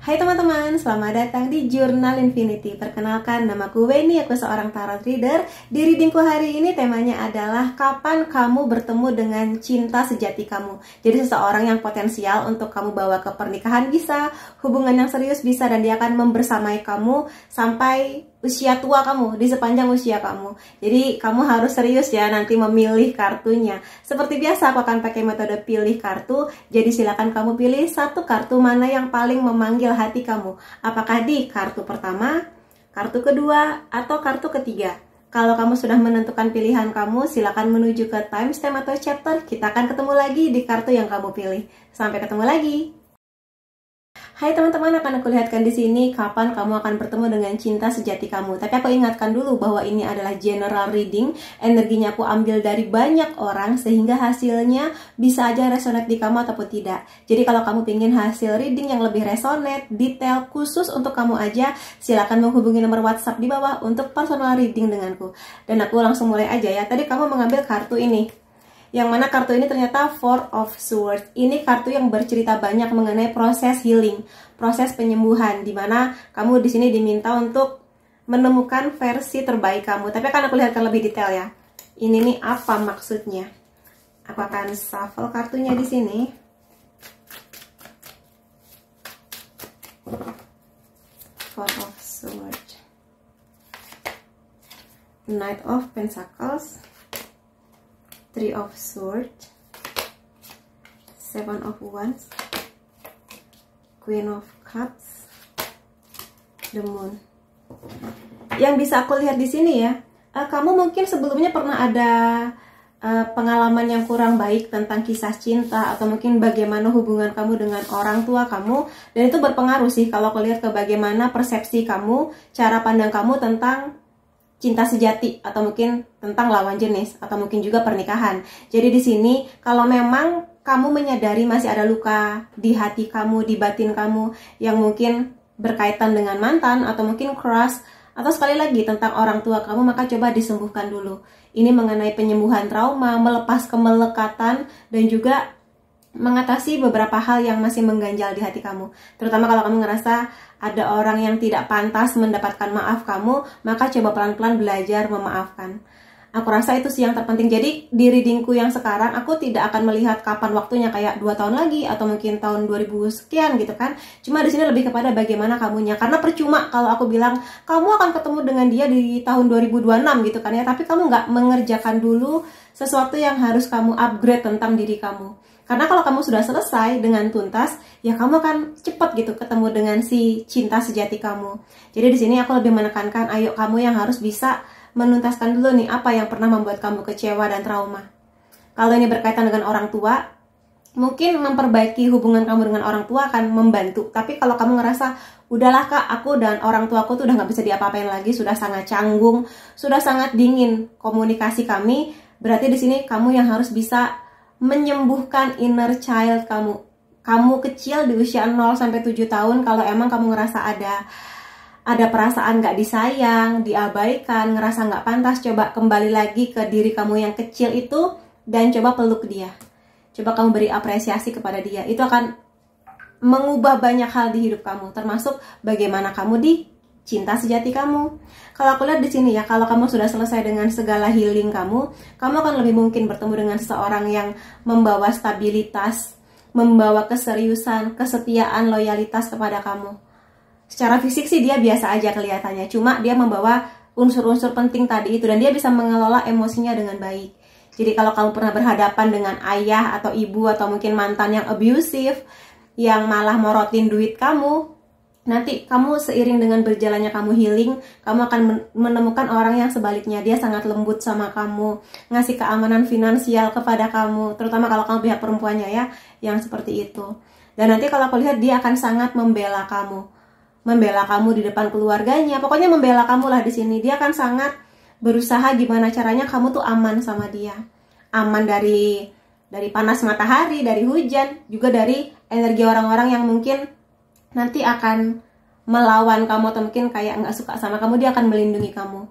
Hai teman-teman, selamat datang di Jurnal Infinity. Perkenalkan, namaku Weni, aku seorang tarot reader. Di readingku hari ini temanya adalah kapan kamu bertemu dengan cinta sejati kamu. Jadi seseorang yang potensial untuk kamu bawa ke pernikahan bisa, hubungan yang serius bisa, dan dia akan membersamai kamu sampai usia tua kamu, di sepanjang usia kamu. Jadi kamu harus serius ya nanti memilih kartunya. Seperti biasa aku akan pakai metode pilih kartu. Jadi silakan kamu pilih satu kartu mana yang paling memanggil hati kamu. Apakah di kartu pertama, kartu kedua, atau kartu ketiga. Kalau kamu sudah menentukan pilihan kamu, silakan menuju ke timestamp atau chapter. Kita akan ketemu lagi di kartu yang kamu pilih. Sampai ketemu lagi. Hai teman-teman, akan aku lihatkan di sini kapan kamu akan bertemu dengan cinta sejati kamu. Tapi aku ingatkan dulu bahwa ini adalah general reading. Energinya aku ambil dari banyak orang sehingga hasilnya bisa aja resonate di kamu ataupun tidak. Jadi kalau kamu ingin hasil reading yang lebih resonate, detail, khusus untuk kamu aja, silakan menghubungi nomor WhatsApp di bawah untuk personal reading denganku. Dan aku langsung mulai aja ya. Tadi kamu mengambil kartu ini. Yang mana kartu ini ternyata Four of Swords. Ini kartu yang bercerita banyak mengenai proses healing, proses penyembuhan, dimana kamu di sini diminta untuk menemukan versi terbaik kamu. Tapi akan aku lihatkan lebih detail ya. Ini nih apa maksudnya? Aku akan shuffle kartunya di sini. Four of Swords, Knight of Pentacles, Three of Swords, Seven of Wands, Queen of Cups, The Moon. Yang bisa aku lihat di sini ya, kamu mungkin sebelumnya pernah ada pengalaman yang kurang baik tentang kisah cinta, atau mungkin bagaimana hubungan kamu dengan orang tua kamu, dan itu berpengaruh sih kalau aku lihat ke bagaimana persepsi kamu, cara pandang kamu tentang cinta sejati, atau mungkin tentang lawan jenis, atau mungkin juga pernikahan. Jadi di sini kalau memang kamu menyadari masih ada luka di hati kamu, di batin kamu yang mungkin berkaitan dengan mantan, atau mungkin crush, atau sekali lagi tentang orang tua kamu, maka coba disembuhkan dulu. Ini mengenai penyembuhan trauma, melepas kemelekatan, dan juga mengatasi beberapa hal yang masih mengganjal di hati kamu. Terutama kalau kamu ngerasa ada orang yang tidak pantas mendapatkan maaf kamu, maka coba pelan-pelan belajar memaafkan. Aku rasa itu sih yang terpenting. Jadi di readingku yang sekarang, aku tidak akan melihat kapan waktunya kayak 2 tahun lagi atau mungkin tahun 2000 sekian gitu kan. Cuma di sini lebih kepada bagaimana kamunya. Karena percuma kalau aku bilang kamu akan ketemu dengan dia di tahun 2026 gitu kan ya, tapi kamu nggak mengerjakan dulu sesuatu yang harus kamu upgrade tentang diri kamu. Karena kalau kamu sudah selesai dengan tuntas, ya kamu akan cepat gitu ketemu dengan si cinta sejati kamu. Jadi di sini aku lebih menekankan, ayo kamu yang harus bisa menuntaskan dulu nih apa yang pernah membuat kamu kecewa dan trauma. Kalau ini berkaitan dengan orang tua, mungkin memperbaiki hubungan kamu dengan orang tua akan membantu. Tapi kalau kamu ngerasa, udahlah kak, aku dan orang tua aku tuh udah gak bisa diapa-apain lagi, sudah sangat canggung, sudah sangat dingin komunikasi kami, berarti di sini kamu yang harus bisa menyembuhkan inner child kamu. Kamu kecil di usia 0 sampai 7 tahun, kalau emang kamu ngerasa ada perasaan gak disayang, diabaikan, ngerasa gak pantas, coba kembali lagi ke diri kamu yang kecil itu dan coba peluk dia. Coba kamu beri apresiasi kepada dia. Itu akan mengubah banyak hal di hidup kamu, termasuk bagaimana kamu di cinta sejati kamu. Kalau aku lihat di sini ya, kalau kamu sudah selesai dengan segala healing kamu akan lebih mungkin bertemu dengan seseorang yang membawa stabilitas, membawa keseriusan, kesetiaan, loyalitas kepada kamu. Secara fisik sih dia biasa aja kelihatannya, cuma dia membawa unsur-unsur penting tadi itu, dan dia bisa mengelola emosinya dengan baik. Jadi kalau kamu pernah berhadapan dengan ayah atau ibu, atau mungkin mantan yang abusive, yang malah morotin duit kamu, nanti kamu seiring dengan berjalannya kamu healing, kamu akan menemukan orang yang sebaliknya. Dia sangat lembut sama kamu, ngasih keamanan finansial kepada kamu, terutama kalau kamu pihak perempuannya ya, yang seperti itu. Dan nanti kalau aku lihat dia akan sangat membela kamu di depan keluarganya. Pokoknya membela kamu lah di sini. Dia akan sangat berusaha gimana caranya kamu tuh aman sama dia. Aman dari panas matahari, dari hujan, juga dari energi orang-orang yang mungkin nanti akan melawan kamu, atau mungkin kayak nggak suka sama kamu. Dia akan melindungi kamu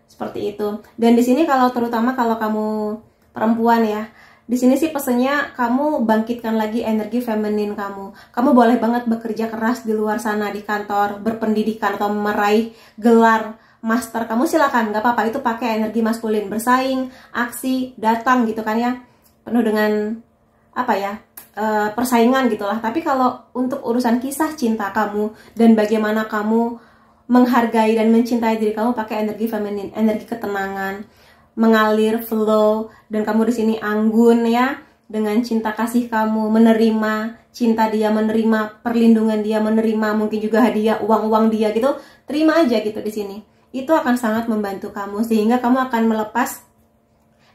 seperti itu. Dan di sini kalau terutama kalau kamu perempuan ya, Di sini sih pesennya kamu bangkitkan lagi energi feminin kamu. Kamu boleh banget bekerja keras di luar sana, di kantor, berpendidikan atau meraih gelar master. Kamu silakan, nggak apa-apa, itu pakai energi maskulin, bersaing, aksi, datang gitu kan ya, penuh dengan apa ya, persaingan gitulah. Tapi kalau untuk urusan kisah cinta kamu dan bagaimana kamu menghargai dan mencintai diri kamu, pakai energi feminin, energi ketenangan, mengalir, flow, dan kamu di sini anggun ya, dengan cinta kasih kamu, menerima cinta dia, menerima perlindungan dia, menerima mungkin juga hadiah uang-uang dia gitu, terima aja gitu di sini. Itu akan sangat membantu kamu, sehingga kamu akan melepas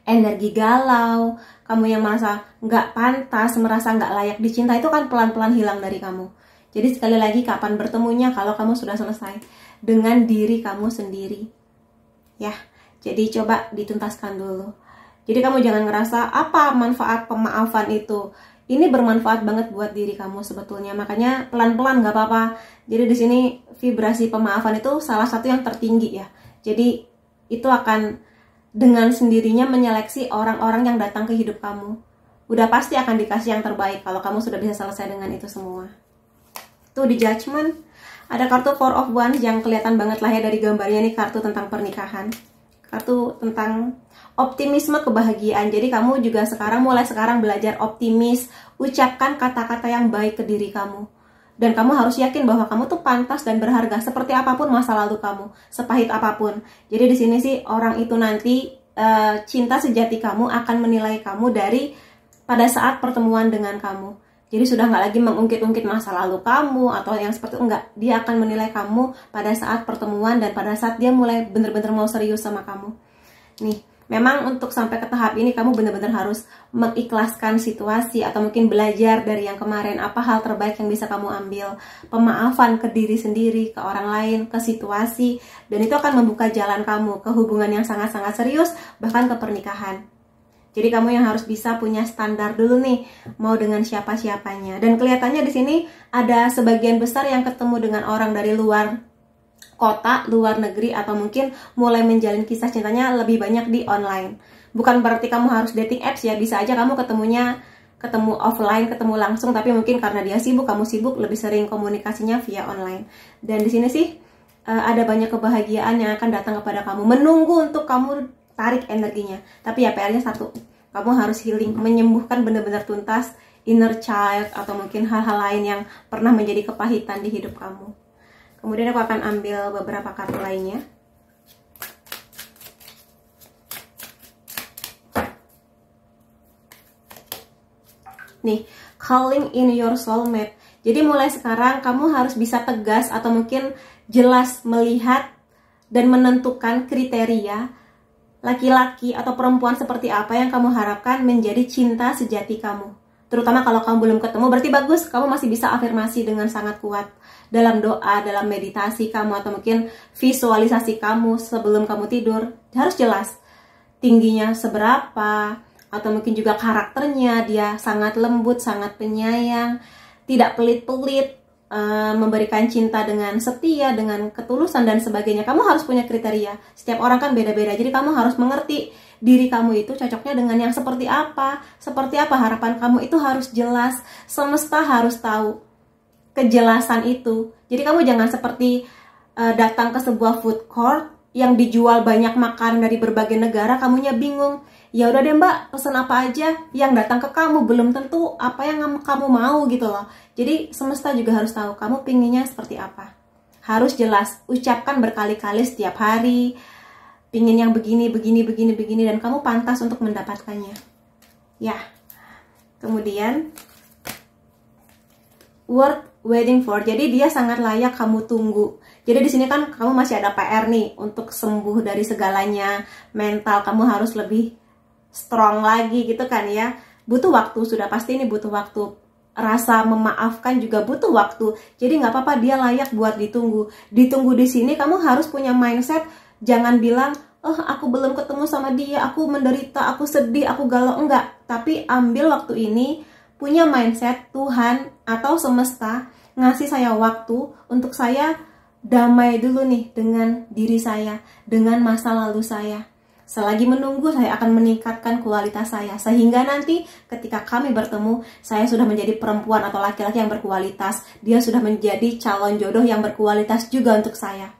energi galau, kamu yang merasa nggak pantas, merasa nggak layak dicinta, itu kan pelan-pelan hilang dari kamu. Jadi sekali lagi, kapan bertemunya? Kalau kamu sudah selesai dengan diri kamu sendiri ya. Jadi coba dituntaskan dulu. Jadi kamu jangan ngerasa apa manfaat pemaafan itu. Ini bermanfaat banget buat diri kamu sebetulnya. Makanya pelan-pelan nggak apa-apa. Jadi di sini vibrasi pemaafan itu salah satu yang tertinggi ya. Jadi itu akan dengan sendirinya menyeleksi orang-orang yang datang ke hidup kamu. Udah pasti akan dikasih yang terbaik kalau kamu sudah bisa selesai dengan itu semua. Tuh di Judgment ada kartu Four of Wands yang kelihatan banget lah ya dari gambarnya nih, kartu tentang pernikahan. Kartu tentang optimisme, kebahagiaan. Jadi kamu juga mulai sekarang belajar optimis, ucapkan kata-kata yang baik ke diri kamu. Dan kamu harus yakin bahwa kamu tuh pantas dan berharga seperti apapun masa lalu kamu, sepahit apapun. Jadi di sini sih orang itu nanti cinta sejati kamu akan menilai kamu dari pada saat pertemuan dengan kamu. Jadi sudah nggak lagi mengungkit-ungkit masa lalu kamu atau yang seperti itu, enggak. Dia akan menilai kamu pada saat pertemuan dan pada saat dia mulai bener-bener mau serius sama kamu. Nih, memang untuk sampai ke tahap ini kamu bener-bener harus mengikhlaskan situasi atau mungkin belajar dari yang kemarin. Apa hal terbaik yang bisa kamu ambil? Pemaafan ke diri sendiri, ke orang lain, ke situasi. Dan itu akan membuka jalan kamu ke hubungan yang sangat-sangat serius, bahkan ke pernikahan. Jadi kamu yang harus bisa punya standar dulu nih, mau dengan siapa-siapanya. Dan kelihatannya di sini ada sebagian besar yang ketemu dengan orang dari luar kota, luar negeri, atau mungkin mulai menjalin kisah cintanya lebih banyak di online. Bukan berarti kamu harus dating apps ya, bisa aja kamu ketemu offline, ketemu langsung, tapi mungkin karena dia sibuk, kamu sibuk, lebih sering komunikasinya via online. Dan di sini sih ada banyak kebahagiaan yang akan datang kepada kamu, menunggu untuk kamu tarik energinya. Tapi ya PR-nya satu, kamu harus healing, menyembuhkan benar-benar tuntas inner child atau mungkin hal-hal lain yang pernah menjadi kepahitan di hidup kamu. Kemudian aku akan ambil beberapa kartu lainnya. Nih, calling in your soulmate. Jadi mulai sekarang kamu harus bisa tegas atau mungkin jelas melihat dan menentukan kriteria laki-laki atau perempuan seperti apa yang kamu harapkan menjadi cinta sejati kamu. Terutama kalau kamu belum ketemu, berarti bagus, kamu masih bisa afirmasi dengan sangat kuat dalam doa, dalam meditasi kamu, atau mungkin visualisasi kamu sebelum kamu tidur. Harus jelas tingginya seberapa, atau mungkin juga karakternya, dia sangat lembut, sangat penyayang, tidak pelit-pelit, memberikan cinta dengan setia, dengan ketulusan dan sebagainya. Kamu harus punya kriteria. Setiap orang kan beda-beda. Jadi kamu harus mengerti diri kamu itu cocoknya dengan yang seperti apa harapan kamu itu harus jelas. Semesta harus tahu kejelasan itu. Jadi kamu jangan seperti datang ke sebuah food court yang dijual banyak makanan dari berbagai negara, kamunya bingung. Ya udah deh mbak, pesen apa aja, yang datang ke kamu belum tentu apa yang kamu mau gitu loh. Jadi semesta juga harus tahu kamu pinginnya seperti apa. Harus jelas, ucapkan berkali-kali setiap hari, pingin yang begini, dan kamu pantas untuk mendapatkannya. Ya, kemudian worth waiting for, jadi dia sangat layak kamu tunggu. Jadi di sini kan kamu masih ada PR nih untuk sembuh dari segalanya. Mental kamu harus lebih strong lagi gitu kan ya. Butuh waktu, sudah pasti ini butuh waktu. Rasa memaafkan juga butuh waktu. Jadi nggak apa-apa, dia layak buat ditunggu. Ditunggu di sini kamu harus punya mindset, jangan bilang, oh aku belum ketemu sama dia, aku menderita, aku sedih, aku galau. Enggak, tapi ambil waktu ini, punya mindset Tuhan atau semesta ngasih saya waktu untuk saya damai dulu nih dengan diri saya, dengan masa lalu saya. Selagi menunggu, saya akan meningkatkan kualitas saya. Sehingga nanti ketika kami bertemu, saya sudah menjadi perempuan atau laki-laki yang berkualitas. Dia sudah menjadi calon jodoh yang berkualitas juga untuk saya.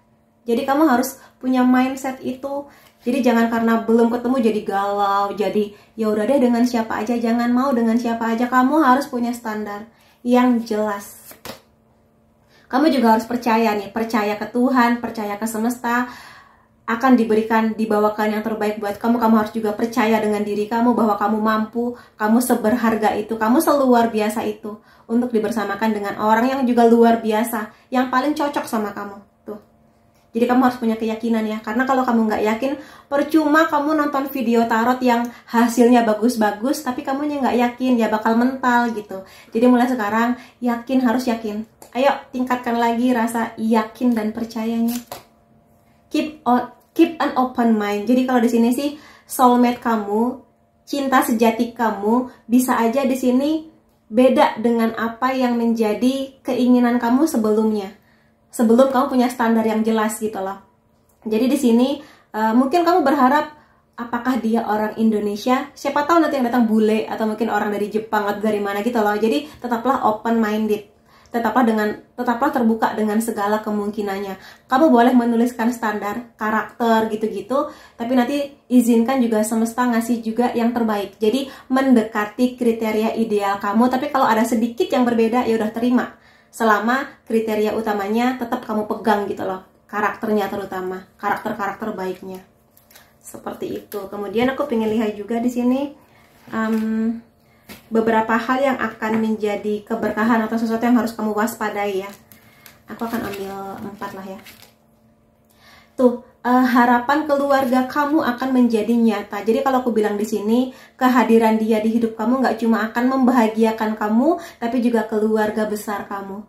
Jadi kamu harus punya mindset itu. Jadi jangan karena belum ketemu jadi galau, jadi ya udah deh dengan siapa aja, jangan mau dengan siapa aja. Kamu harus punya standar yang jelas. Kamu juga harus percaya nih, percaya ke Tuhan, percaya ke semesta, akan diberikan, dibawakan yang terbaik buat kamu. Kamu harus juga percaya dengan diri kamu bahwa kamu mampu, kamu seberharga itu, kamu seluar biasa itu untuk dibersamakan dengan orang yang juga luar biasa, yang paling cocok sama kamu. Tuh. Jadi kamu harus punya keyakinan ya, karena kalau kamu nggak yakin, percuma kamu nonton video tarot yang hasilnya bagus-bagus, tapi kamunya nggak yakin, ya bakal mental gitu. Jadi mulai sekarang, yakin, harus yakin. Ayo tingkatkan lagi rasa yakin dan percayanya. Keep an open mind. Jadi kalau di sini sih soulmate kamu, cinta sejati kamu bisa aja di sini beda dengan apa yang menjadi keinginan kamu sebelumnya. Sebelum kamu punya standar yang jelas gitu loh. Jadi di sini mungkin kamu berharap apakah dia orang Indonesia? Siapa tahu nanti yang datang bule atau mungkin orang dari Jepang atau dari mana gitu loh. Jadi tetaplah open minded. Tetaplah terbuka dengan segala kemungkinannya. Kamu boleh menuliskan standar, karakter gitu-gitu, tapi nanti izinkan juga semesta ngasih juga yang terbaik. Jadi mendekati kriteria ideal kamu, tapi kalau ada sedikit yang berbeda ya udah terima. Selama kriteria utamanya tetap kamu pegang gitu loh. Karakternya terutama, karakter-karakter baiknya. Seperti itu. Kemudian aku pengen lihat juga di sini beberapa hal yang akan menjadi keberkahan atau sesuatu yang harus kamu waspadai ya. Aku akan ambil 4 lah ya. Tuh, harapan keluarga kamu akan menjadi nyata. Jadi kalau aku bilang di sini, kehadiran dia di hidup kamu nggak cuma akan membahagiakan kamu, tapi juga keluarga besar kamu.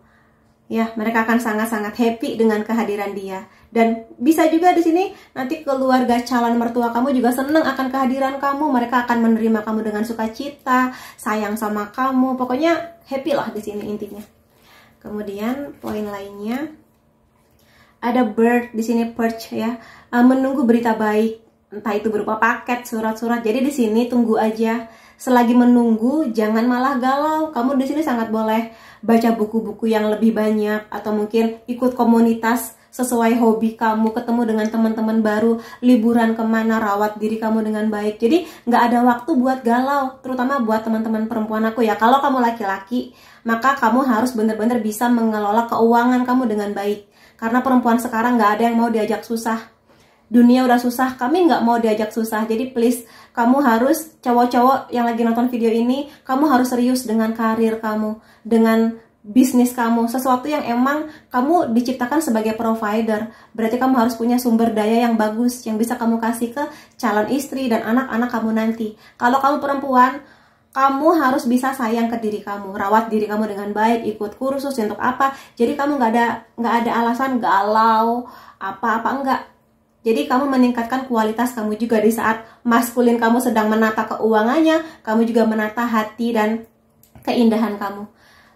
Ya, mereka akan sangat-sangat happy dengan kehadiran dia. Dan bisa juga di sini nanti keluarga calon mertua kamu juga senang akan kehadiran kamu. Mereka akan menerima kamu dengan sukacita, sayang sama kamu. Pokoknya happy lah di sini intinya. Kemudian poin lainnya ada bird di sini, perch ya, menunggu berita baik, entah itu berupa paket, surat-surat. Jadi di sini tunggu aja. Selagi menunggu, jangan malah galau. Kamu di sini sangat boleh baca buku-buku yang lebih banyak, atau mungkin ikut komunitas sesuai hobi kamu, ketemu dengan teman-teman baru, liburan kemana, rawat diri kamu dengan baik. Jadi nggak ada waktu buat galau, terutama buat teman-teman perempuan aku ya. Kalau kamu laki-laki, maka kamu harus benar-benar bisa mengelola keuangan kamu dengan baik. Karena perempuan sekarang nggak ada yang mau diajak susah. Dunia udah susah, kami nggak mau diajak susah. Jadi please, kamu harus, cowok-cowok yang lagi nonton video ini, kamu harus serius dengan karir kamu, dengan bisnis kamu, sesuatu yang emang kamu diciptakan sebagai provider. Berarti kamu harus punya sumber daya yang bagus, yang bisa kamu kasih ke calon istri dan anak-anak kamu nanti. Kalau kamu perempuan, kamu harus bisa sayang ke diri kamu, rawat diri kamu dengan baik, ikut kursus untuk apa. Jadi kamu nggak ada alasan galau, apa-apa enggak. Jadi kamu meningkatkan kualitas kamu juga di saat maskulin kamu sedang menata keuangannya, kamu juga menata hati dan keindahan kamu.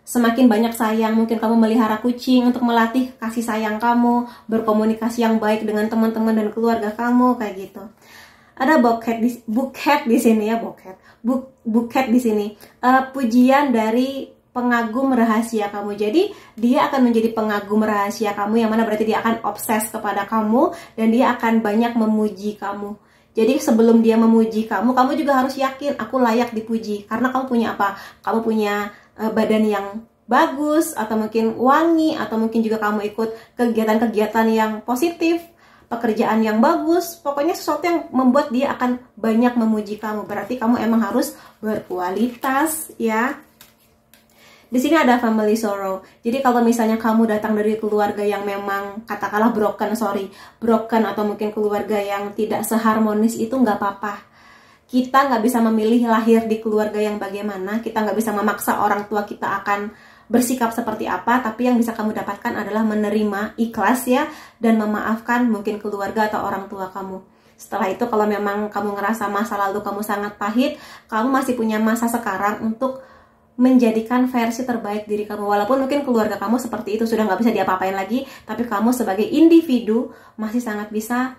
Semakin banyak sayang, mungkin kamu melihara kucing untuk melatih kasih sayang kamu, berkomunikasi yang baik dengan teman-teman dan keluarga kamu, kayak gitu. Ada buket di sini ya, buket di sini. Pujian dari pengagum rahasia kamu. Jadi dia akan menjadi pengagum rahasia kamu, yang mana berarti dia akan obses kepada kamu dan dia akan banyak memuji kamu. Jadi sebelum dia memuji kamu, kamu juga harus yakin aku layak dipuji. Karena kamu punya apa? Kamu punya badan yang bagus, atau mungkin wangi, atau mungkin juga kamu ikut kegiatan-kegiatan yang positif, pekerjaan yang bagus. Pokoknya sesuatu yang membuat dia akan banyak memuji kamu. Berarti kamu emang harus berkualitas ya. Di sini ada family sorrow. Jadi kalau misalnya kamu datang dari keluarga yang memang katakanlah broken atau mungkin keluarga yang tidak seharmonis, itu nggak apa-apa. Kita nggak bisa memilih lahir di keluarga yang bagaimana. Kita nggak bisa memaksa orang tua kita akan bersikap seperti apa. Tapi yang bisa kamu dapatkan adalah menerima, ikhlas ya, dan memaafkan mungkin keluarga atau orang tua kamu. Setelah itu kalau memang kamu ngerasa masa lalu kamu sangat pahit, kamu masih punya masa sekarang untuk menjadikan versi terbaik diri kamu. Walaupun mungkin keluarga kamu seperti itu, sudah nggak bisa diapa-apain lagi, tapi kamu sebagai individu masih sangat bisa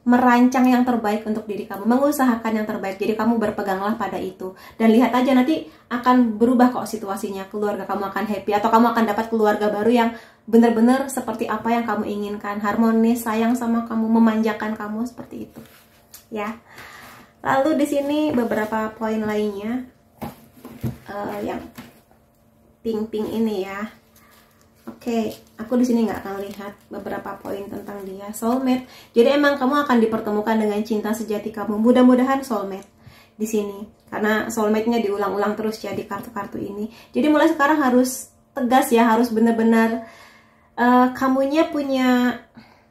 merancang yang terbaik untuk diri kamu, mengusahakan yang terbaik. Jadi kamu berpeganglah pada itu. Dan lihat aja nanti akan berubah kok situasinya. Keluarga kamu akan happy, atau kamu akan dapat keluarga baru yang benar-benar seperti apa yang kamu inginkan. Harmonis, sayang sama kamu, memanjakan kamu, seperti itu. Ya. Lalu di sini beberapa poin lainnya. Yang pink-pink ini ya. Oke, aku di sini nggak akan lihat beberapa poin tentang dia. Soulmate. Jadi emang kamu akan dipertemukan dengan cinta sejati kamu. Mudah-mudahan soulmate di sini. Karena soulmate-nya diulang-ulang terus ya di kartu-kartu ini. Jadi mulai sekarang harus tegas ya, harus benar-benar kamunya punya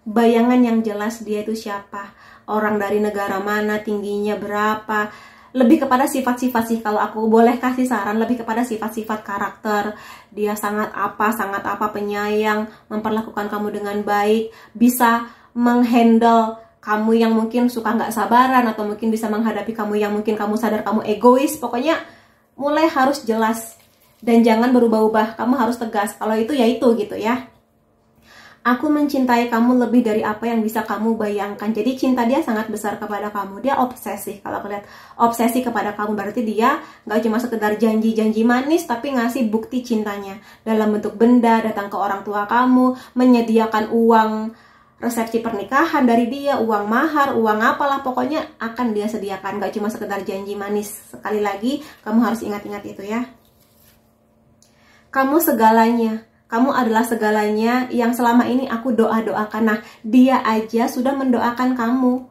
bayangan yang jelas dia itu siapa. Orang dari negara mana, tingginya berapa. Lebih kepada sifat-sifat sih, kalau aku boleh kasih saran, lebih kepada sifat-sifat karakter. Dia sangat apa, penyayang, memperlakukan kamu dengan baik, bisa menghandle kamu yang mungkin suka nggak sabaran, atau mungkin bisa menghadapi kamu yang mungkin kamu sadar kamu egois. Pokoknya mulai harus jelas, dan jangan berubah-ubah, kamu harus tegas. Kalau itu ya itu gitu ya. Aku mencintai kamu lebih dari apa yang bisa kamu bayangkan. Jadi cinta dia sangat besar kepada kamu. Dia obsesif. Kalau aku lihat obsesi kepada kamu, berarti dia nggak cuma sekedar janji-janji manis, tapi ngasih bukti cintanya dalam bentuk benda, datang ke orang tua kamu, menyediakan uang resepsi pernikahan dari dia, uang mahar, uang apalah, pokoknya akan dia sediakan. Nggak cuma sekedar janji manis. Sekali lagi, kamu harus ingat-ingat itu ya. Kamu segalanya. Kamu adalah segalanya yang selama ini aku doa-doakan. Nah, dia aja sudah mendoakan kamu.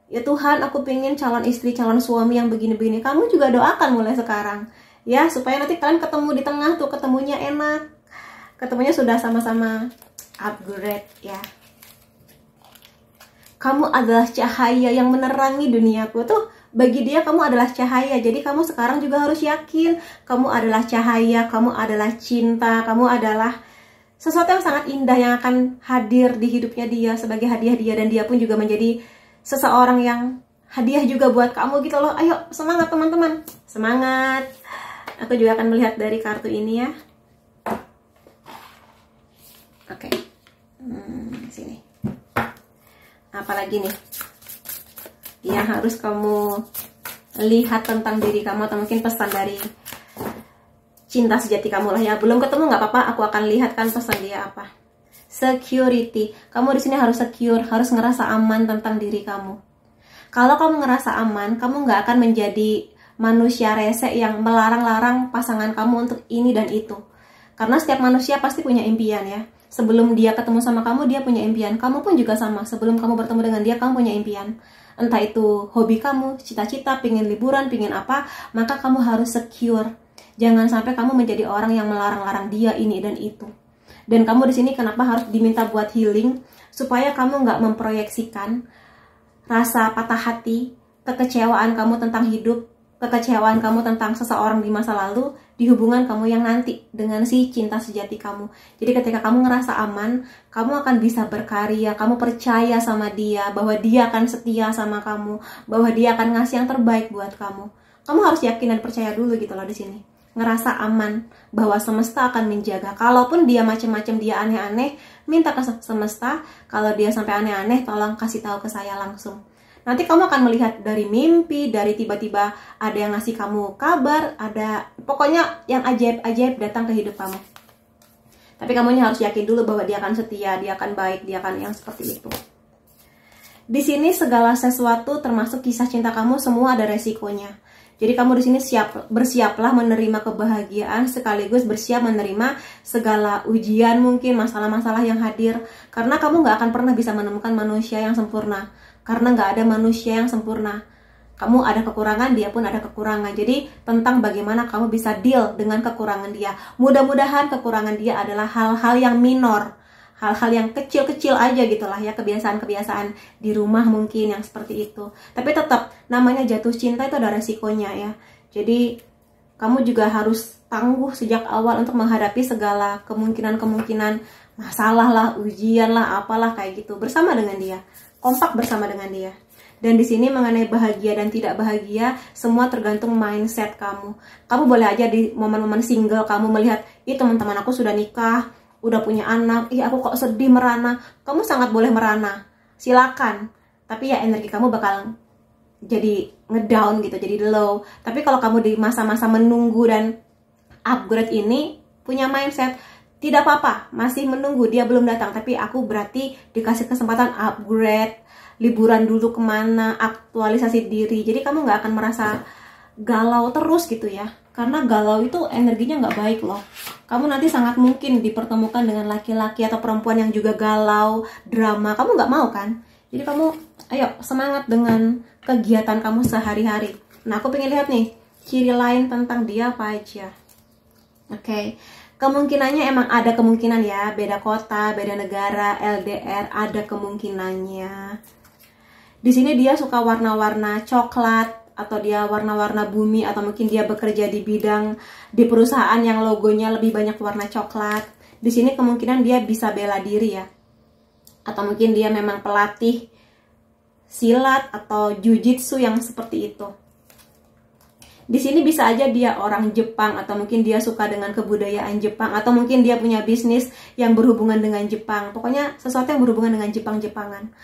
Ya Tuhan, aku pengen calon istri, calon suami yang begini-begini. Kamu juga doakan mulai sekarang. Ya, supaya nanti kalian ketemu di tengah tuh, ketemunya enak. Ketemunya sudah sama-sama upgrade ya. Kamu adalah cahaya yang menerangi duniaku tuh. Bagi dia kamu adalah cahaya. Jadi kamu sekarang juga harus yakin kamu adalah cahaya, kamu adalah cinta, kamu adalah sesuatu yang sangat indah yang akan hadir di hidupnya dia sebagai hadiah dia, dan dia pun juga menjadi seseorang yang hadiah juga buat kamu gitu loh. Ayo semangat teman-teman, semangat. Aku juga akan melihat dari kartu ini ya. Oke, sini. Apalagi nih yang harus kamu lihat tentang diri kamu, atau mungkin pesan dari cinta sejati kamu lah ya. Belum ketemu nggak apa-apa, aku akan lihat kan pesan dia apa. Security. Kamu di sini harus secure, harus ngerasa aman tentang diri kamu. Kalau kamu ngerasa aman, kamu nggak akan menjadi manusia rese yang melarang-larang pasangan kamu untuk ini dan itu. Karena setiap manusia pasti punya impian ya. Sebelum dia ketemu sama kamu, dia punya impian. Kamu pun juga sama. Sebelum kamu bertemu dengan dia, kamu punya impian. Entah itu hobi kamu, cita-cita, pingin liburan, pingin apa, maka kamu harus secure. Jangan sampai kamu menjadi orang yang melarang-larang dia ini dan itu. Dan kamu di sini kenapa harus diminta buat healing? Supaya kamu nggak memproyeksikan rasa patah hati, kekecewaan kamu tentang hidup, kekecewaan kamu tentang seseorang di masa lalu, di hubungan kamu yang nanti dengan si cinta sejati kamu. Jadi ketika kamu ngerasa aman, kamu akan bisa berkarya, kamu percaya sama dia, bahwa dia akan setia sama kamu, bahwa dia akan ngasih yang terbaik buat kamu. Kamu harus yakin dan percaya dulu gitu loh di sini. Ngerasa aman, bahwa semesta akan menjaga. Kalaupun dia macam-macam, dia aneh-aneh, minta ke semesta. Kalau dia sampai aneh-aneh, tolong kasih tahu ke saya langsung. Nanti kamu akan melihat dari mimpi, dari tiba-tiba ada yang ngasih kamu kabar, ada pokoknya yang ajaib-ajaib datang ke hidup kamu. Tapi kamu harus yakin dulu bahwa dia akan setia, dia akan baik, dia akan yang seperti itu. Di sini segala sesuatu termasuk kisah cinta kamu semua ada resikonya. Jadi kamu di sini bersiaplah menerima kebahagiaan, sekaligus bersiap menerima segala ujian, mungkin masalah-masalah yang hadir. Karena kamu nggak akan pernah bisa menemukan manusia yang sempurna. Karena nggak ada manusia yang sempurna. Kamu ada kekurangan, dia pun ada kekurangan. Jadi tentang bagaimana kamu bisa deal dengan kekurangan dia. Mudah-mudahan kekurangan dia adalah hal-hal yang minor. Hal-hal yang kecil-kecil aja gitulah ya, kebiasaan-kebiasaan di rumah mungkin yang seperti itu. Tapi tetap namanya jatuh cinta itu ada resikonya ya. Jadi kamu juga harus tangguh sejak awal untuk menghadapi segala kemungkinan-kemungkinan masalah lah, ujian lah, apalah kayak gitu bersama dengan dia. Kompak bersama dengan dia. Dan di sini mengenai bahagia dan tidak bahagia, semua tergantung mindset kamu. Kamu boleh aja di momen-momen single kamu melihat, ih teman-teman aku sudah nikah, udah punya anak, ih aku kok sedih merana. Kamu sangat boleh merana, silakan. tapi ya energi kamu bakal jadi ngedown gitu, jadi low. Tapi kalau kamu di masa-masa menunggu dan upgrade ini punya mindset, tidak apa-apa, masih menunggu, dia belum datang, tapi aku berarti dikasih kesempatan upgrade, liburan dulu kemana, aktualisasi diri. Jadi kamu nggak akan merasa galau terus gitu ya, karena galau itu energinya nggak baik loh. Kamu nanti sangat mungkin dipertemukan dengan laki-laki atau perempuan yang juga galau, drama. Kamu nggak mau kan? Jadi kamu ayo semangat dengan kegiatan kamu sehari-hari. Nah, aku pengen lihat nih ciri lain tentang dia apa aja. Oke. Kemungkinannya emang ada kemungkinan ya, beda kota, beda negara, LDR, ada kemungkinannya. Di sini dia suka warna-warna coklat, atau dia warna-warna bumi, atau mungkin dia bekerja di bidang di perusahaan yang logonya lebih banyak warna coklat. Di sini kemungkinan dia bisa bela diri ya, atau mungkin dia memang pelatih silat atau jujitsu yang seperti itu. Di sini bisa aja dia orang Jepang, atau mungkin dia suka dengan kebudayaan Jepang, atau mungkin dia punya bisnis yang berhubungan dengan Jepang. Pokoknya sesuatu yang berhubungan dengan Jepang-Jepangan.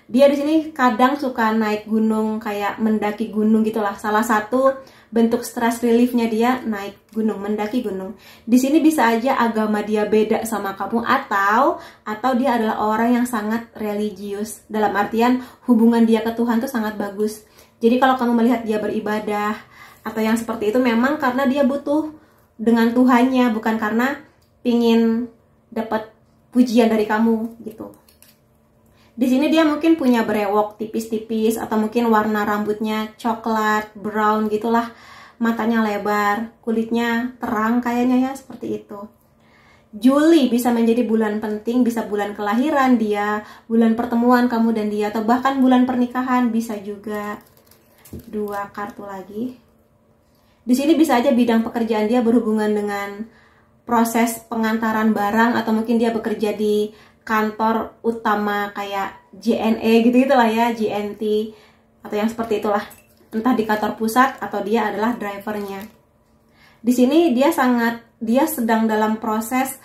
Dia di sini kadang suka naik gunung, kayak mendaki gunung gitulah. Salah satu bentuk stress reliefnya dia naik gunung, mendaki gunung. Di sini bisa aja agama dia beda sama kamu, atau dia adalah orang yang sangat religius. Dalam artian hubungan dia ke Tuhan tuh sangat bagus. Jadi kalau kamu melihat dia beribadah atau yang seperti itu, memang karena dia butuh dengan Tuhannya, bukan karena pingin dapat pujian dari kamu gitu. Di sini dia mungkin punya brewok tipis-tipis, atau mungkin warna rambutnya coklat, brown gitulah, matanya lebar, kulitnya terang kayaknya ya, seperti itu. Juli bisa menjadi bulan penting, bisa bulan kelahiran dia, bulan pertemuan kamu dan dia, atau bahkan bulan pernikahan bisa juga. 2 kartu lagi. Di sini bisa aja bidang pekerjaan dia berhubungan dengan proses pengantaran barang, atau mungkin dia bekerja di kantor utama kayak JNE gitu-gitulah ya, JNT atau yang seperti itulah. Entah di kantor pusat atau dia adalah drivernya. Di sini dia sedang dalam proses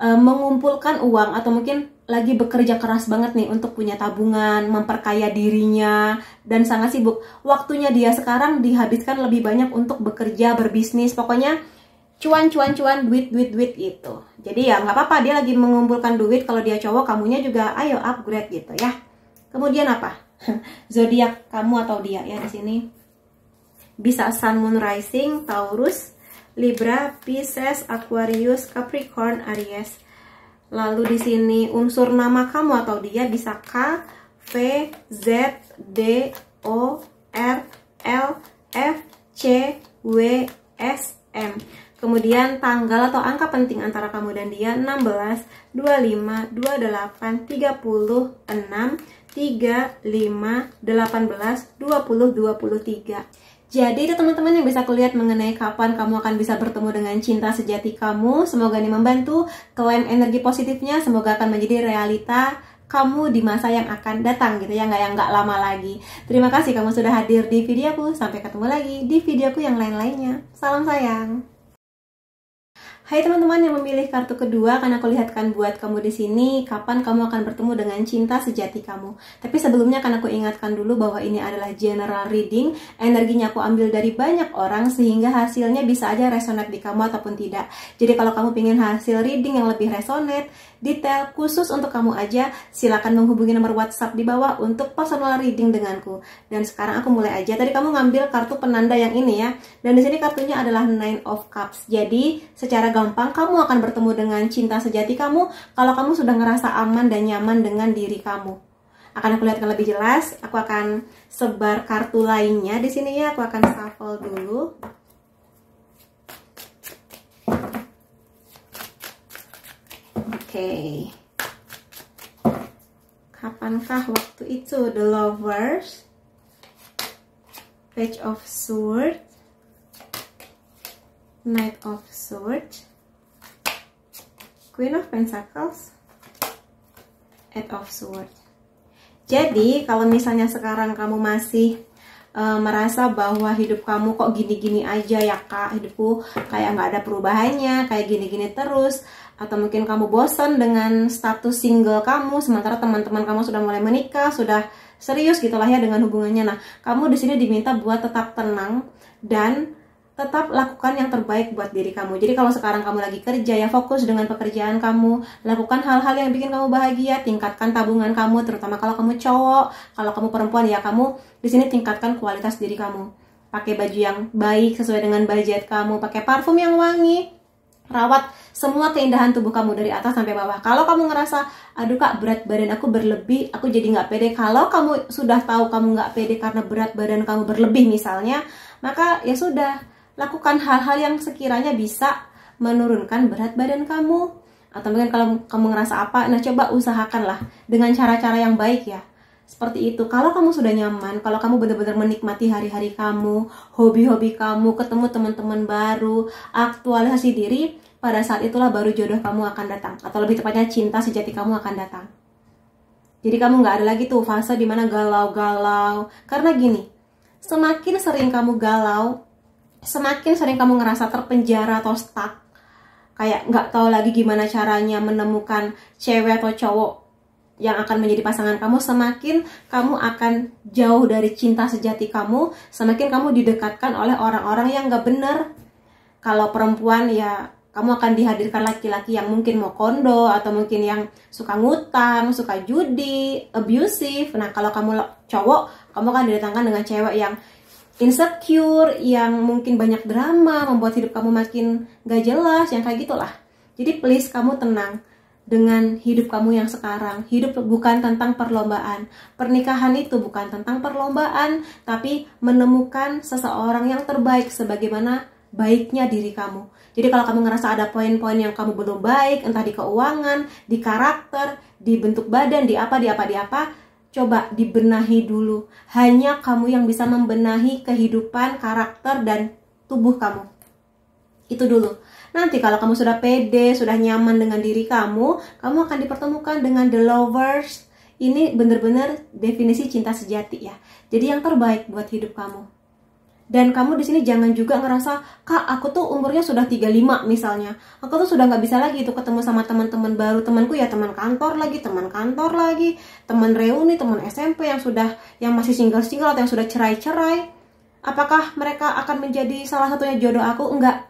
mengumpulkan uang, atau mungkin lagi bekerja keras banget nih untuk punya tabungan, memperkaya dirinya, dan sangat sibuk. Waktunya dia sekarang dihabiskan lebih banyak untuk bekerja, berbisnis, pokoknya cuan, duit itu. Jadi ya nggak apa-apa, dia lagi mengumpulkan duit. Kalau dia cowok, kamunya juga ayo upgrade gitu ya. Kemudian apa? Zodiak kamu atau dia ya di sini. Bisa Sun, Moon, Rising, Taurus, Libra, Pisces, Aquarius, Capricorn, Aries. Lalu di sini unsur nama kamu atau dia bisa K, V, Z, D, O, R, L, F, C, W, S, M. Kemudian tanggal atau angka penting antara kamu dan dia 16, 25, 28, 36, 35, 18, 20, 23. Jadi itu teman-teman yang bisa kulihat mengenai kapan kamu akan bisa bertemu dengan cinta sejati kamu. Semoga ini membantu klaim energi positifnya, semoga akan menjadi realita kamu di masa yang akan datang gitu ya, nggak lama lagi. Terima kasih kamu sudah hadir di videoku. Sampai ketemu lagi di videoku yang lain-lainnya. Salam sayang. Hai teman-teman yang memilih kartu kedua, karena aku lihatkan buat kamu di sini kapan kamu akan bertemu dengan cinta sejati kamu. Tapi sebelumnya kan aku ingatkan dulu bahwa ini adalah general reading, energinya aku ambil dari banyak orang sehingga hasilnya bisa aja resonate di kamu ataupun tidak. Jadi kalau kamu ingin hasil reading yang lebih resonate, detail khusus untuk kamu aja, silakan menghubungi nomor WhatsApp di bawah untuk personal reading denganku. Dan sekarang aku mulai aja. Tadi kamu ngambil kartu penanda yang ini ya, dan di sini kartunya adalah Nine of Cups. Jadi secara gampang kamu akan bertemu dengan cinta sejati kamu kalau kamu sudah ngerasa aman dan nyaman dengan diri kamu. Akan aku lihatkan lebih jelas. Aku akan sebar kartu lainnya di sini ya. Aku akan shuffle dulu. Oke. Kapankah waktu itu? The Lovers, Page of Swords, Knight of Swords, Queen of Pentacles, Eight of Swords. Jadi kalau misalnya sekarang kamu masih merasa bahwa hidup kamu kok gini-gini aja ya kak, hidupku kayak nggak ada perubahannya, kayak gini-gini terus, atau mungkin kamu bosan dengan status single kamu sementara teman-teman kamu sudah mulai menikah, sudah serius gitulah ya dengan hubungannya. Nah, kamu di sini diminta buat tetap tenang dan tetap lakukan yang terbaik buat diri kamu. Jadi kalau sekarang kamu lagi kerja, ya fokus dengan pekerjaan kamu, lakukan hal-hal yang bikin kamu bahagia, tingkatkan tabungan kamu, terutama kalau kamu cowok. Kalau kamu perempuan, ya kamu di sini tingkatkan kualitas diri kamu. Pakai baju yang baik sesuai dengan budget kamu, pakai parfum yang wangi, rawat semua keindahan tubuh kamu dari atas sampai bawah. Kalau kamu ngerasa, aduh kak berat badan aku berlebih, aku jadi nggak pede. Kalau kamu sudah tahu kamu nggak pede karena berat badan kamu berlebih misalnya, maka ya sudah, lakukan hal-hal yang sekiranya bisa menurunkan berat badan kamu. Atau mungkin kalau kamu ngerasa apa, nah coba usahakanlah dengan cara-cara yang baik ya. Seperti itu. Kalau kamu sudah nyaman, kalau kamu benar-benar menikmati hari-hari kamu, hobi-hobi kamu, ketemu teman-teman baru, aktualisasi diri, pada saat itulah baru jodoh kamu akan datang. Atau lebih tepatnya cinta sejati kamu akan datang. Jadi kamu nggak ada lagi tuh fase dimana galau-galau. Karena gini, semakin sering kamu galau, semakin sering kamu ngerasa terpenjara atau stuck, kayak nggak tahu lagi gimana caranya menemukan cewek atau cowok yang akan menjadi pasangan kamu, semakin kamu akan jauh dari cinta sejati kamu, semakin kamu didekatkan oleh orang-orang yang nggak bener. Kalau perempuan ya kamu akan dihadirkan laki-laki yang mungkin mau kondo, atau mungkin yang suka ngutang, suka judi, abusive. Nah kalau kamu cowok, kamu akan didatangkan dengan cewek yang insecure, yang mungkin banyak drama, membuat hidup kamu makin gak jelas, yang kayak gitulah. Jadi please kamu tenang dengan hidup kamu yang sekarang. Hidup bukan tentang perlombaan. Pernikahan itu bukan tentang perlombaan, tapi menemukan seseorang yang terbaik sebagaimana baiknya diri kamu. Jadi kalau kamu ngerasa ada poin-poin yang kamu belum baik, entah di keuangan, di karakter, di bentuk badan, di apa, coba dibenahi dulu. Hanya kamu yang bisa membenahi kehidupan, karakter, dan tubuh kamu. Itu dulu. Nanti kalau kamu sudah pede, sudah nyaman dengan diri kamu akan dipertemukan dengan the lovers. Ini benar-benar definisi cinta sejati ya. Jadi yang terbaik buat hidup kamu. Dan kamu di sini jangan juga ngerasa, kak aku tuh umurnya sudah 35 misalnya, aku tuh sudah nggak bisa lagi tuh ketemu sama teman-teman baru. Temanku ya teman kantor lagi, teman reuni, teman SMP yang masih single atau yang sudah cerai. Apakah mereka akan menjadi salah satunya jodoh aku? Enggak.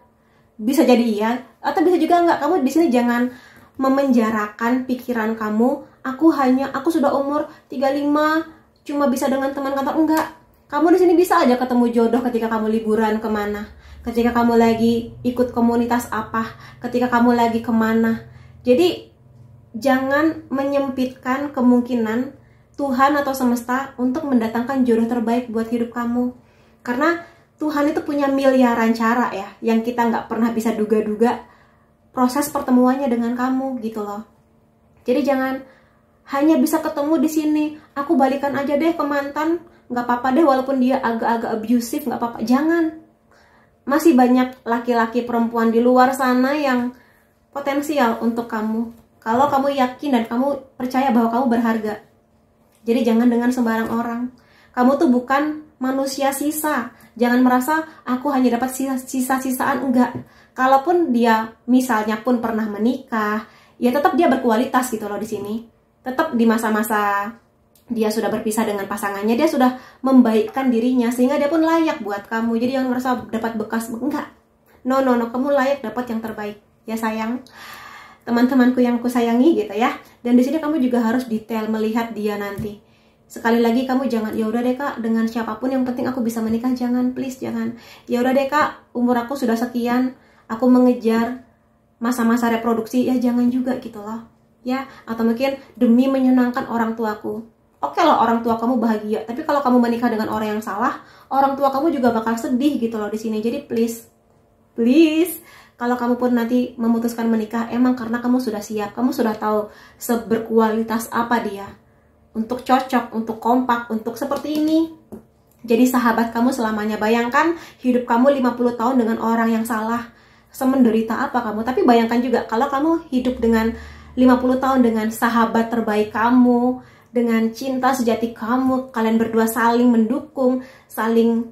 Bisa jadi iya, atau bisa juga enggak. Kamu di sini jangan memenjarakan pikiran kamu, aku sudah umur 35 cuma bisa dengan teman kantor. Enggak. Kamu di sini bisa aja ketemu jodoh ketika kamu liburan kemana, ketika kamu lagi ikut komunitas apa, ketika kamu lagi kemana. Jadi jangan menyempitkan kemungkinan Tuhan atau semesta untuk mendatangkan jodoh terbaik buat hidup kamu. Karena Tuhan itu punya miliaran cara ya, yang kita nggak pernah bisa duga-duga proses pertemuannya dengan kamu gitu loh. Jadi jangan hanya bisa ketemu di sini, aku balikan aja deh ke mantan, nggak apa-apa deh walaupun dia agak-agak abusive, nggak apa-apa. Jangan. Masih banyak laki-laki perempuan di luar sana yang potensial untuk kamu. Kalau kamu yakin dan kamu percaya bahwa kamu berharga. Jadi jangan dengan sembarang orang. Kamu tuh bukan manusia sisa. Jangan merasa aku hanya dapat sisa-sisaan, enggak. Kalaupun dia misalnya pun pernah menikah, ya tetap dia berkualitas gitu loh di sini. Tetap di masa-masa dia sudah berpisah dengan pasangannya, dia sudah membaikkan dirinya sehingga dia pun layak buat kamu. Jadi jangan merasa dapat bekas, enggak. No, kamu layak dapat yang terbaik. Ya sayang, teman-temanku yang aku sayangi gitu ya. Dan di sini kamu juga harus detail melihat dia nanti. Sekali lagi kamu jangan, ya udah deh kak dengan siapapun yang penting aku bisa menikah, jangan, please jangan. Ya udah deh kak, umur aku sudah sekian, aku mengejar masa-masa reproduksi, ya jangan juga gitu loh. Ya, atau mungkin demi menyenangkan orang tuaku. Oke lah orang tua kamu bahagia, tapi kalau kamu menikah dengan orang yang salah, orang tua kamu juga bakal sedih gitu loh di sini. Jadi please, kalau kamu pun nanti memutuskan menikah, emang karena kamu sudah siap, kamu sudah tahu seberkualitas apa dia, untuk cocok, untuk kompak, untuk seperti ini. Jadi sahabat kamu selamanya. Bayangkan hidup kamu 50 tahun dengan orang yang salah, semenderita apa kamu. Tapi bayangkan juga kalau kamu hidup dengan 50 tahun dengan sahabat terbaik kamu, dengan cinta sejati kamu, kalian berdua saling mendukung, saling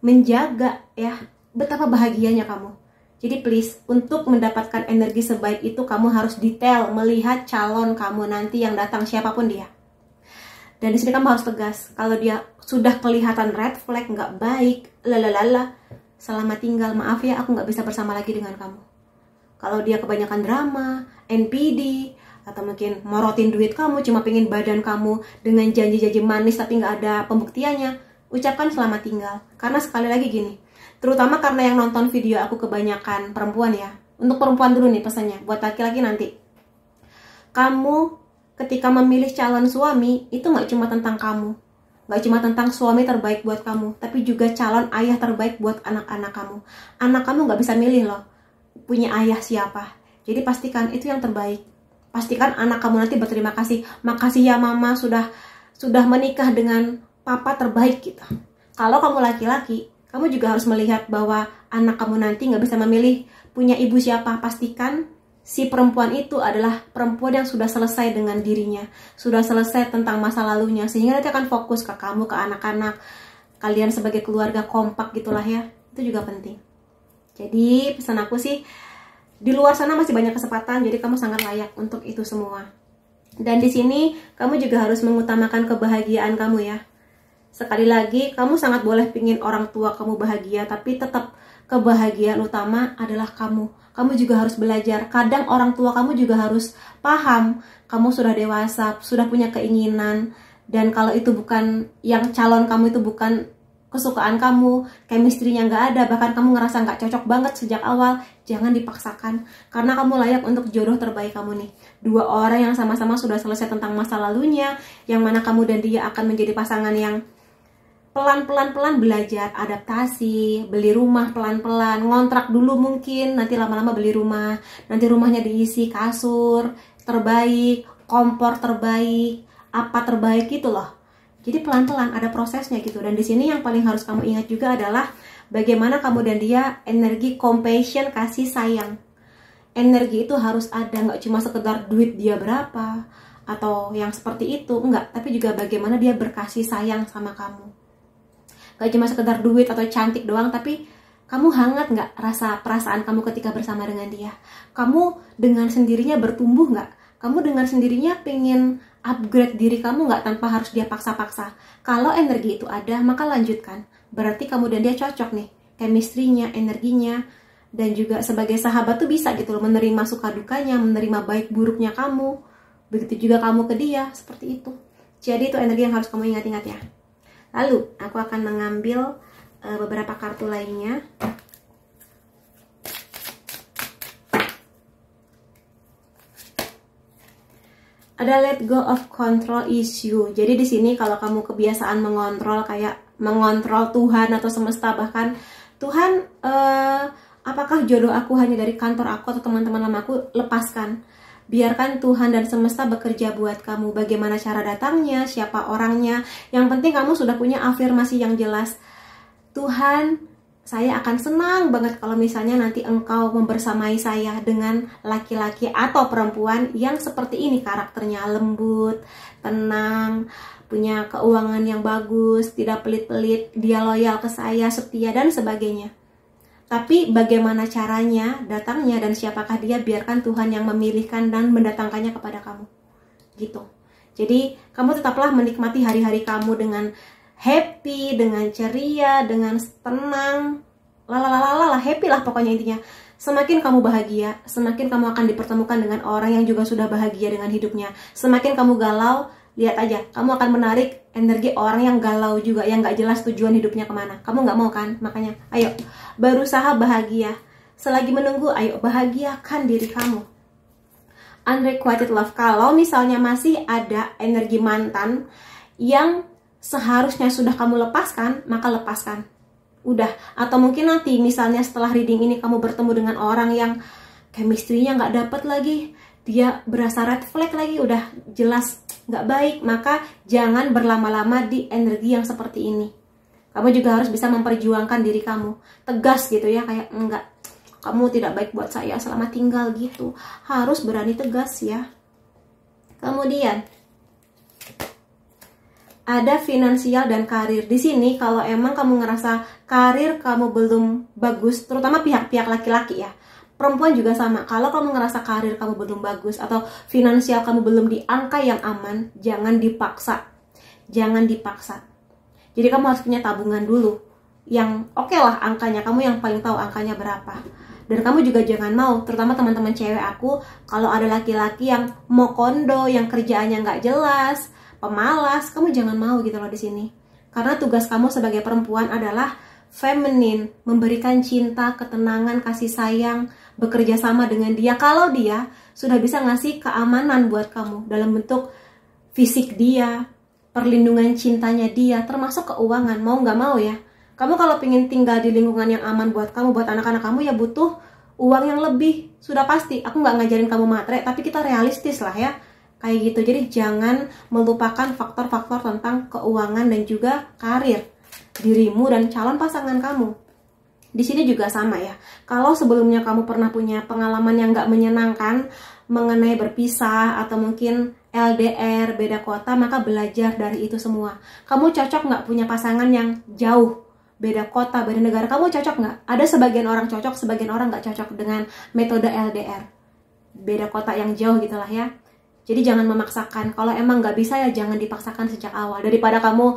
menjaga, ya betapa bahagianya kamu. Jadi please, untuk mendapatkan energi sebaik itu kamu harus detail melihat calon kamu nanti yang datang siapapun dia. Dan di sini kamu harus tegas. Kalau dia sudah kelihatan red flag, nggak baik, lalalala, selamat tinggal, maaf ya, aku nggak bisa bersama lagi dengan kamu. Kalau dia kebanyakan drama, NPD, atau mungkin morotin duit kamu, cuma pengen badan kamu dengan janji-janji manis tapi nggak ada pembuktiannya, ucapkan selamat tinggal. Karena sekali lagi gini, terutama karena yang nonton video aku kebanyakan perempuan ya. Untuk perempuan dulu nih pesannya, buat laki-laki nanti. Kamu ketika memilih calon suami, itu nggak cuma tentang kamu. Nggak cuma tentang suami terbaik buat kamu, tapi juga calon ayah terbaik buat anak-anak kamu. Anak kamu nggak bisa milih loh, punya ayah siapa. Jadi pastikan itu yang terbaik. Pastikan anak kamu nanti berterima kasih. Makasih ya mama sudah menikah dengan papa terbaik gitu. Kalau kamu laki-laki, kamu juga harus melihat bahwa anak kamu nanti nggak bisa memilih punya ibu siapa. Pastikan si perempuan itu adalah perempuan yang sudah selesai dengan dirinya, sudah selesai tentang masa lalunya, sehingga nanti akan fokus ke kamu, ke anak-anak, kalian sebagai keluarga kompak gitulah ya. Itu juga penting. Jadi pesan aku sih, di luar sana masih banyak kesempatan, jadi kamu sangat layak untuk itu semua. Dan di sini kamu juga harus mengutamakan kebahagiaan kamu ya. Sekali lagi, kamu sangat boleh pingin orang tua kamu bahagia, tapi tetap kebahagiaan utama adalah kamu. Kamu juga harus belajar. Kadang orang tua kamu juga harus paham, kamu sudah dewasa, sudah punya keinginan, dan kalau itu bukan, yang calon kamu itu bukan kesukaan kamu, chemistry-nya nggak ada, bahkan kamu ngerasa nggak cocok banget sejak awal, jangan dipaksakan. Karena kamu layak untuk jodoh terbaik kamu nih. Dua orang yang sama-sama sudah selesai tentang masa lalunya, yang mana kamu dan dia akan menjadi pasangan yang pelan-pelan belajar, adaptasi, beli rumah pelan-pelan, ngontrak dulu mungkin, nanti lama-lama beli rumah, nanti rumahnya diisi kasur terbaik, kompor terbaik, apa terbaik gitu loh. Jadi pelan-pelan ada prosesnya gitu. Dan di sini yang paling harus kamu ingat juga adalah bagaimana kamu dan dia energi compassion, kasih sayang. Energi itu harus ada, nggak cuma sekedar duit dia berapa atau yang seperti itu, enggak, tapi juga bagaimana dia berkasih sayang sama kamu. Gak cuma sekedar duit atau cantik doang, tapi kamu hangat nggak rasa perasaan kamu ketika bersama dengan dia? Kamu dengan sendirinya bertumbuh nggak? Kamu dengan sendirinya pengen upgrade diri kamu nggak tanpa harus dia paksa-paksa? Kalau energi itu ada, maka lanjutkan. Berarti kamu dan dia cocok nih, chemistry-nya, energinya, dan juga sebagai sahabat tuh bisa gitu loh, menerima suka dukanya, menerima baik buruknya kamu. Begitu juga kamu ke dia, seperti itu. Jadi itu energi yang harus kamu ingat-ingat ya. Lalu, aku akan mengambil beberapa kartu lainnya. Ada let go of control issue. Jadi di sini kalau kamu kebiasaan mengontrol, kayak mengontrol Tuhan atau semesta, bahkan Tuhan, apakah jodoh aku hanya dari kantor aku atau teman-teman lama aku, lepaskan. Biarkan Tuhan dan semesta bekerja buat kamu. Bagaimana cara datangnya, siapa orangnya. Yang penting kamu sudah punya afirmasi yang jelas. Tuhan, saya akan senang banget kalau misalnya nanti engkau membersamai saya dengan laki-laki atau perempuan yang seperti ini. Karakternya lembut, tenang, punya keuangan yang bagus, tidak pelit-pelit, dia loyal ke saya, setia, dan sebagainya. Tapi bagaimana caranya, datangnya, dan siapakah dia, biarkan Tuhan yang memilihkan dan mendatangkannya kepada kamu. Gitu. Jadi, kamu tetaplah menikmati hari-hari kamu dengan happy, dengan ceria, dengan tenang, lalalala, happy lah pokoknya intinya. Semakin kamu bahagia, semakin kamu akan dipertemukan dengan orang yang juga sudah bahagia dengan hidupnya. Semakin kamu galau, lihat aja, kamu akan menarik energi orang yang galau juga, yang gak jelas tujuan hidupnya kemana. Kamu gak mau kan? Makanya, ayo, berusaha bahagia. Selagi menunggu, ayo bahagiakan diri kamu. Unrequited love, kalau misalnya masih ada energi mantan yang seharusnya sudah kamu lepaskan, maka lepaskan. Udah, atau mungkin nanti misalnya setelah reading ini kamu bertemu dengan orang yang chemistry-nya gak dapet lagi, dia berasa red flag lagi, udah jelas nggak baik, maka jangan berlama-lama di energi yang seperti ini. Kamu juga harus bisa memperjuangkan diri kamu, tegas gitu ya, kayak enggak, kamu tidak baik buat saya, selamat tinggal gitu. Harus berani tegas ya. Kemudian ada finansial dan karir. Di sini kalau emang kamu ngerasa karir kamu belum bagus, terutama pihak-pihak laki-laki ya. Perempuan juga sama, kalau kamu ngerasa karir kamu belum bagus atau finansial kamu belum di angka yang aman, jangan dipaksa. jangan dipaksa. Jadi kamu harus punya tabungan dulu yang oke lah angkanya, kamu yang paling tahu angkanya berapa. Dan kamu juga jangan mau, terutama teman-teman cewek aku, kalau ada laki-laki yang mau kondo, yang kerjaannya nggak jelas, pemalas, kamu jangan mau gitu loh di sini. Karena tugas kamu sebagai perempuan adalah feminin, memberikan cinta, ketenangan, kasih sayang, bekerja sama dengan dia. Kalau dia sudah bisa ngasih keamanan buat kamu dalam bentuk fisik dia, perlindungan cintanya dia, termasuk keuangan, mau nggak mau ya. Kamu kalau pengen tinggal di lingkungan yang aman buat kamu, buat anak-anak kamu, ya butuh uang yang lebih. Sudah pasti, aku nggak ngajarin kamu matre, tapi kita realistis lah ya. Kayak gitu, jadi jangan melupakan faktor-faktor tentang keuangan dan juga karir, dirimu dan calon pasangan kamu. Di sini juga sama ya. Kalau sebelumnya kamu pernah punya pengalaman yang nggak menyenangkan mengenai berpisah atau mungkin LDR, beda kota, maka belajar dari itu semua. Kamu cocok nggak punya pasangan yang jauh, beda kota, beda negara? Kamu cocok nggak? Ada sebagian orang cocok, sebagian orang nggak cocok dengan metode LDR, beda kota yang jauh gitulah ya. Jadi jangan memaksakan. Kalau emang nggak bisa ya jangan dipaksakan sejak awal. Daripada kamu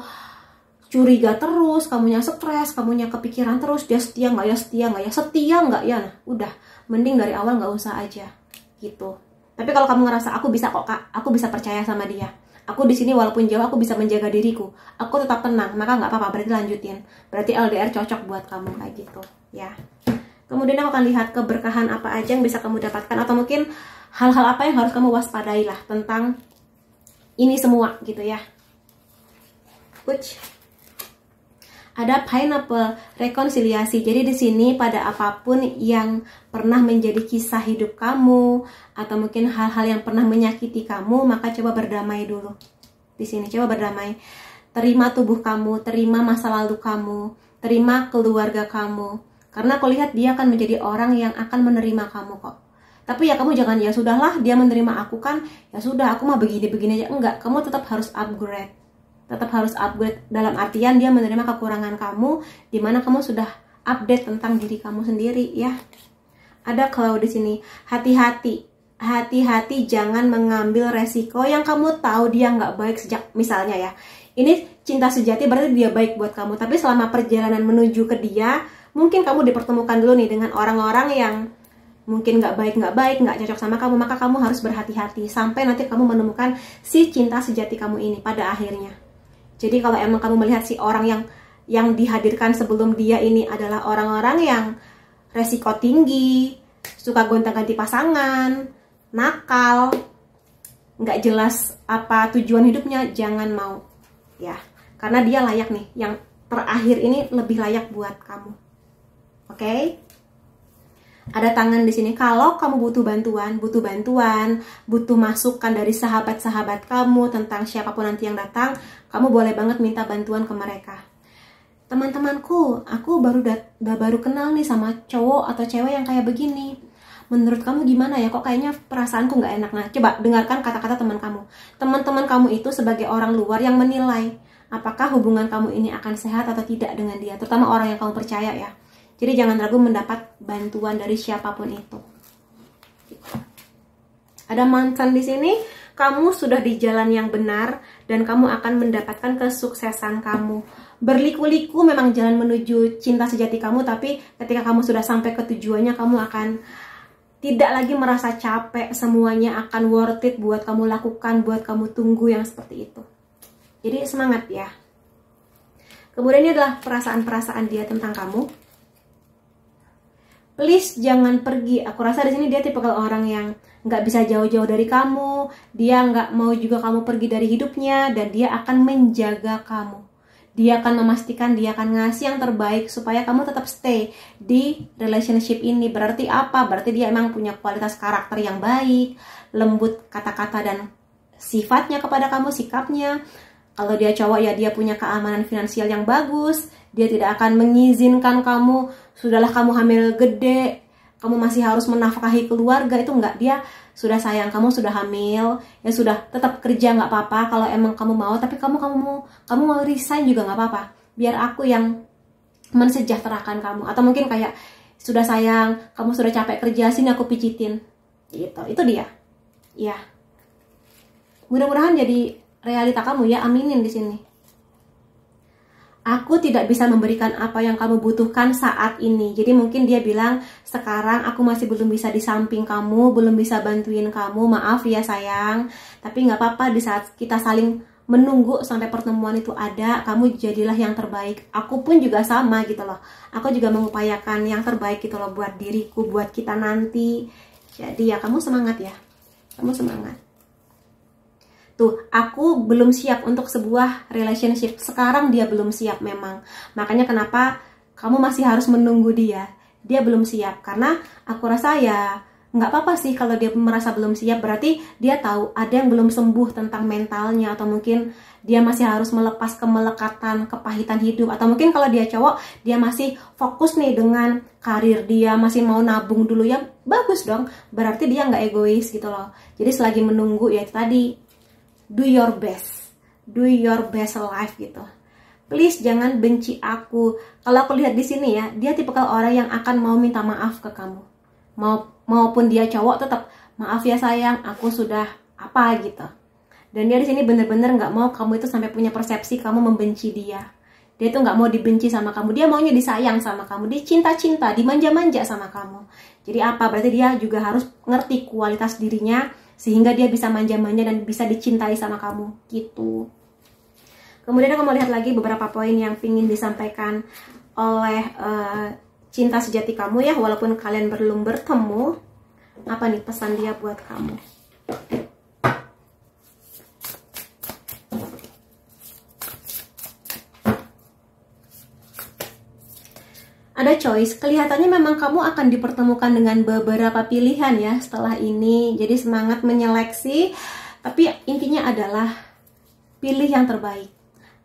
curiga terus, kamunya stres, kamunya kepikiran terus, dia setia nggak ya, setia nggak ya, setia nggak ya, nah udah, mending dari awal nggak usah aja gitu. Tapi kalau kamu ngerasa aku bisa kok kak, aku bisa percaya sama dia, aku di sini walaupun jauh aku bisa menjaga diriku, aku tetap tenang, maka nggak apa-apa, berarti lanjutin, berarti LDR cocok buat kamu kayak gitu ya. Kemudian aku akan lihat keberkahan apa aja yang bisa kamu dapatkan, atau mungkin hal-hal apa yang harus kamu waspadai lah tentang ini semua gitu ya. Ada pineapple, rekonsiliasi. Jadi di sini pada apapun yang pernah menjadi kisah hidup kamu atau mungkin hal-hal yang pernah menyakiti kamu, maka coba berdamai dulu. Di sini coba berdamai. Terima tubuh kamu, terima masa lalu kamu, terima keluarga kamu. Karena aku lihat dia akan menjadi orang yang akan menerima kamu kok. Tapi ya kamu jangan ya sudahlah dia menerima aku kan, ya sudah aku mah begini-begini aja. Enggak, kamu tetap harus upgrade. Tetap harus upgrade dalam artian dia menerima kekurangan kamu, dimana kamu sudah update tentang diri kamu sendiri ya. Ada cloud di sini. Hati-hati, hati-hati jangan mengambil resiko yang kamu tahu dia nggak baik sejak misalnya ya. Ini cinta sejati berarti dia baik buat kamu, tapi selama perjalanan menuju ke dia, mungkin kamu dipertemukan dulu nih dengan orang-orang yang mungkin nggak baik, nggak cocok sama kamu, maka kamu harus berhati-hati sampai nanti kamu menemukan si cinta sejati kamu ini pada akhirnya. Jadi kalau emang kamu melihat si orang yang dihadirkan sebelum dia ini adalah orang-orang yang resiko tinggi, suka gonta-ganti pasangan, nakal, nggak jelas apa tujuan hidupnya, jangan mau ya. Karena dia layak nih, yang terakhir ini lebih layak buat kamu. Oke? Ada tangan di sini. Kalau kamu butuh bantuan, butuh masukan dari sahabat-sahabat kamu tentang siapapun nanti yang datang, kamu boleh banget minta bantuan ke mereka. Teman-temanku, aku baru kenal nih sama cowok atau cewek yang kayak begini. Menurut kamu gimana ya? Kok kayaknya perasaanku nggak enak. Nah, coba dengarkan kata-kata teman kamu. Teman-teman kamu itu sebagai orang luar yang menilai apakah hubungan kamu ini akan sehat atau tidak dengan dia, terutama orang yang kamu percaya ya. Jadi jangan ragu mendapat bantuan dari siapapun itu. Ada mantan di sini, kamu sudah di jalan yang benar dan kamu akan mendapatkan kesuksesan kamu. Berliku-liku memang jalan menuju cinta sejati kamu, tapi ketika kamu sudah sampai ke tujuannya, kamu akan tidak lagi merasa capek, semuanya akan worth it buat kamu lakukan, buat kamu tunggu yang seperti itu. Jadi semangat ya. Kemudian ini adalah perasaan-perasaan dia tentang kamu. Please jangan pergi. Aku rasa di sini dia tipikal orang yang nggak bisa jauh-jauh dari kamu. Dia nggak mau juga kamu pergi dari hidupnya, dan dia akan menjaga kamu. Dia akan memastikan, dia akan ngasih yang terbaik supaya kamu tetap stay di relationship ini. Berarti apa? Berarti dia emang punya kualitas karakter yang baik, lembut kata-kata dan sifatnya kepada kamu, sikapnya. Kalau dia cowok ya dia punya keamanan finansial yang bagus. Dia tidak akan mengizinkan kamu, sudahlah kamu hamil gede, kamu masih harus menafkahi keluarga, itu enggak. Dia sudah sayang kamu, sudah hamil, ya sudah, tetap kerja nggak apa-apa kalau emang kamu mau, tapi kamu mau resign juga nggak apa-apa. Biar aku yang mensejahterakan kamu. Atau mungkin kayak sudah sayang, kamu sudah capek kerja, sini aku pijitin. Gitu. Itu dia. Ya. Mudah-mudahan jadi realita kamu ya, aminin di sini. Aku tidak bisa memberikan apa yang kamu butuhkan saat ini. Jadi mungkin dia bilang, sekarang aku masih belum bisa di samping kamu, belum bisa bantuin kamu, maaf ya sayang. Tapi nggak apa-apa, di saat kita saling menunggu sampai pertemuan itu ada, kamu jadilah yang terbaik. Aku pun juga sama gitu loh. Aku juga mengupayakan yang terbaik gitu loh buat diriku, buat kita nanti. Jadi ya kamu semangat ya. Kamu semangat. Tuh, aku belum siap untuk sebuah relationship. Sekarang dia belum siap memang. Makanya kenapa kamu masih harus menunggu dia. Dia belum siap. Karena aku rasa ya nggak apa-apa sih kalau dia merasa belum siap. Berarti dia tahu ada yang belum sembuh tentang mentalnya. Atau mungkin dia masih harus melepas kemelekatan, kepahitan hidup. Atau mungkin kalau dia cowok, dia masih fokus nih dengan karir dia. Masih mau nabung dulu ya. Bagus dong. Berarti dia nggak egois gitu loh. Jadi selagi menunggu ya tadi, do your best life gitu. Please jangan benci aku. Kalau aku lihat di sini ya, dia tipikal orang yang akan mau minta maaf ke kamu. Maupun dia cowok tetap, maaf ya sayang, aku sudah apa gitu. Dan dia di sini bener-bener nggak mau kamu itu sampai punya persepsi kamu membenci dia. Dia tuh nggak mau dibenci sama kamu. Dia maunya disayang sama kamu, dicinta-cinta, dimanja-manja sama kamu. Jadi apa? Berarti dia juga harus ngerti kualitas dirinya, sehingga dia bisa manja-manja dan bisa dicintai sama kamu gitu. Kemudian aku mau lihat lagi beberapa poin yang ingin disampaikan oleh cinta sejati kamu ya, walaupun kalian belum bertemu. Apa nih pesan dia buat kamu? Ada choice, kelihatannya memang kamu akan dipertemukan dengan beberapa pilihan ya setelah ini. Jadi semangat menyeleksi, tapi intinya adalah pilih yang terbaik.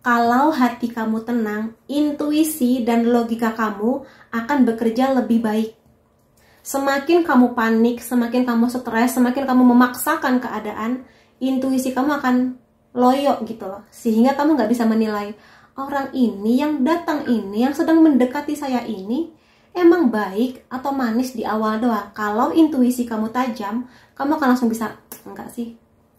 Kalau hati kamu tenang, intuisi dan logika kamu akan bekerja lebih baik. Semakin kamu panik, semakin kamu stres, semakin kamu memaksakan keadaan, intuisi kamu akan loyo gitu loh. Sehingga kamu nggak bisa menilai, orang ini yang datang ini, yang sedang mendekati saya ini, emang baik atau manis di awal doang. Kalau intuisi kamu tajam, kamu akan langsung bisa, enggak sih,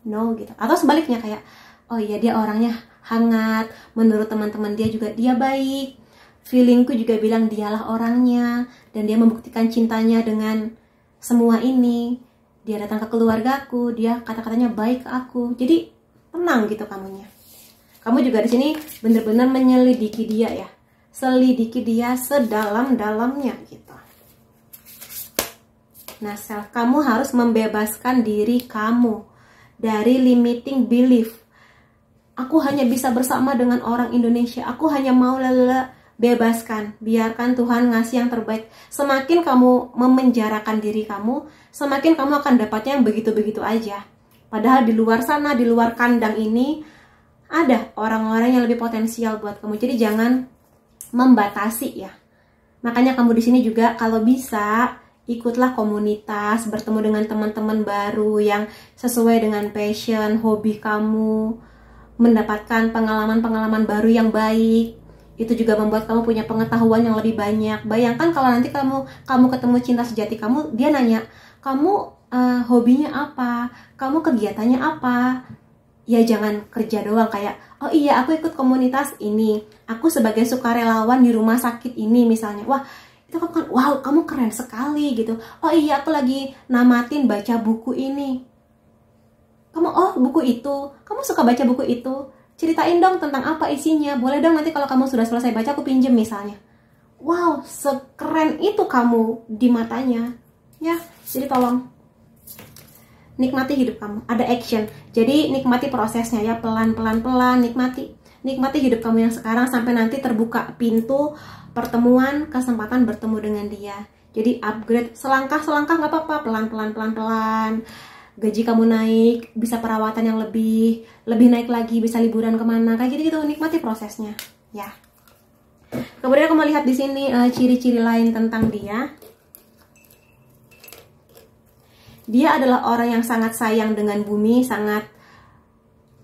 no gitu. Atau sebaliknya kayak, oh iya dia orangnya hangat, menurut teman-teman dia juga dia baik, feelingku juga bilang dialah orangnya, dan dia membuktikan cintanya dengan semua ini. Dia datang ke keluargaku, dia kata-katanya baik ke aku. Jadi tenang gitu kamunya. Kamu juga di sini bener-bener menyelidiki dia ya. Selidiki dia sedalam-dalamnya gitu. Nah, kamu harus membebaskan diri kamu dari limiting belief. Aku hanya bisa bersama dengan orang Indonesia. Aku hanya mau bebaskan. Biarkan Tuhan ngasih yang terbaik. Semakin kamu memenjarakan diri kamu, semakin kamu akan dapatnya yang begitu-begitu aja. Padahal di luar sana, di luar kandang ini, ada orang-orang yang lebih potensial buat kamu. Jadi jangan membatasi ya. Makanya kamu di sini juga kalau bisa ikutlah komunitas, bertemu dengan teman-teman baru yang sesuai dengan passion, hobi kamu, mendapatkan pengalaman-pengalaman baru yang baik. Itu juga membuat kamu punya pengetahuan yang lebih banyak. Bayangkan kalau nanti kamu ketemu cinta sejati kamu, dia nanya, "Kamu hobinya apa? Kamu kegiatannya apa?" Ya jangan kerja doang kayak, oh iya aku ikut komunitas ini, aku sebagai sukarelawan di rumah sakit ini misalnya. Wah itu kan, wow kamu keren sekali gitu. Oh iya aku lagi namatin baca buku ini. Kamu, oh buku itu, kamu suka baca buku itu, ceritain dong tentang apa isinya. Boleh dong nanti kalau kamu sudah selesai baca aku pinjem misalnya. Wow sekeren itu kamu di matanya ya. Jadi tolong nikmati hidup kamu, ada action. Jadi nikmati prosesnya ya, pelan-pelan nikmati hidup kamu yang sekarang sampai nanti terbuka pintu pertemuan, kesempatan bertemu dengan dia. Jadi upgrade selangkah-selangkah nggak apa-apa, pelan-pelan. Gaji kamu naik, bisa perawatan yang lebih naik lagi, bisa liburan kemana, kayak gitu nikmati prosesnya ya. Kemudian aku melihat di sini ciri-ciri lain tentang dia. Dia adalah orang yang sangat sayang dengan bumi, sangat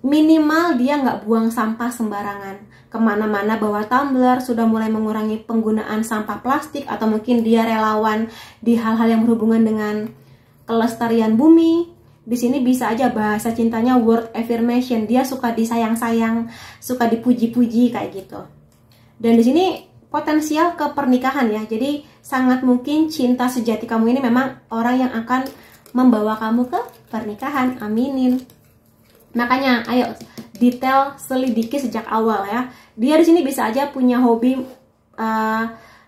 minimal dia nggak buang sampah sembarangan. Kemana-mana bawa tumbler, sudah mulai mengurangi penggunaan sampah plastik, atau mungkin dia relawan di hal-hal yang berhubungan dengan kelestarian bumi. Di sini bisa aja bahasa cintanya word affirmation. Dia suka disayang-sayang, suka dipuji-puji kayak gitu. Dan di sini potensial ke pernikahan ya. Jadi sangat mungkin cinta sejati kamu ini memang orang yang akan membawa kamu ke pernikahan. Aminin. Makanya ayo detail selidiki sejak awal ya. Dia di sini bisa aja punya hobi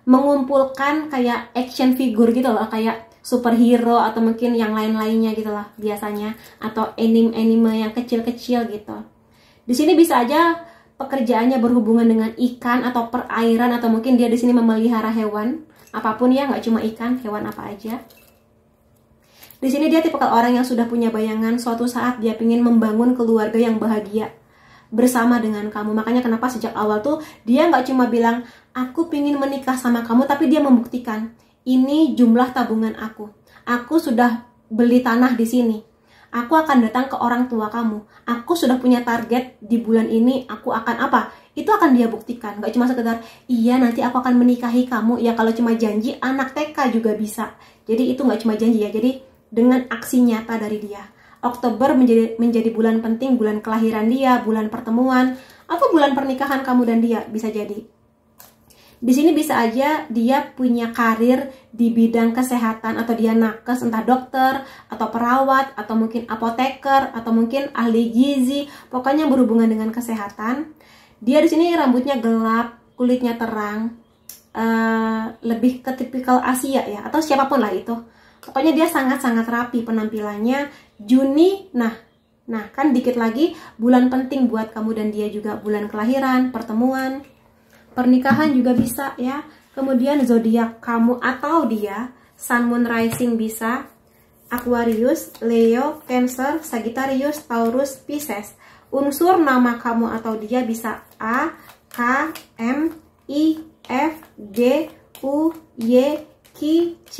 mengumpulkan kayak action figure gitu loh, kayak superhero atau mungkin yang lain-lainnya gitu lah biasanya, atau anime yang kecil-kecil gitu. Di sini bisa aja pekerjaannya berhubungan dengan ikan atau perairan, atau mungkin dia di sini memelihara hewan apapun ya, nggak cuma ikan, hewan apa aja. Di sini dia tipikal orang yang sudah punya bayangan suatu saat dia ingin membangun keluarga yang bahagia bersama dengan kamu. Makanya kenapa sejak awal tuh dia nggak cuma bilang aku pingin menikah sama kamu, tapi dia membuktikan ini jumlah tabungan aku. Aku sudah beli tanah di sini. Aku akan datang ke orang tua kamu. Aku sudah punya target di bulan ini. Aku akan apa? Itu akan dia buktikan. Gak cuma sekedar iya nanti aku akan menikahi kamu. Ya kalau cuma janji anak TK juga bisa. Jadi itu gak cuma janji ya. Jadi dengan aksi nyata dari dia. Oktober menjadi bulan penting, bulan kelahiran dia, bulan pertemuan, atau bulan pernikahan kamu dan dia, bisa jadi. Di sini bisa aja dia punya karir di bidang kesehatan, atau dia nakes, entah dokter, atau perawat, atau mungkin apoteker, atau mungkin ahli gizi, pokoknya berhubungan dengan kesehatan. Dia di sini rambutnya gelap, kulitnya terang, lebih ke tipikal Asia ya, atau siapapun lah itu. Pokoknya dia sangat-sangat rapi penampilannya. Juni, nah kan dikit lagi bulan penting buat kamu dan dia juga, bulan kelahiran, pertemuan, pernikahan juga bisa ya. Kemudian zodiak kamu atau dia, Sun, Moon, Rising bisa Aquarius, Leo, Cancer, Sagittarius, Taurus, Pisces. Unsur nama kamu atau dia bisa A, K, M, I, F, G, U, Y, Q, C,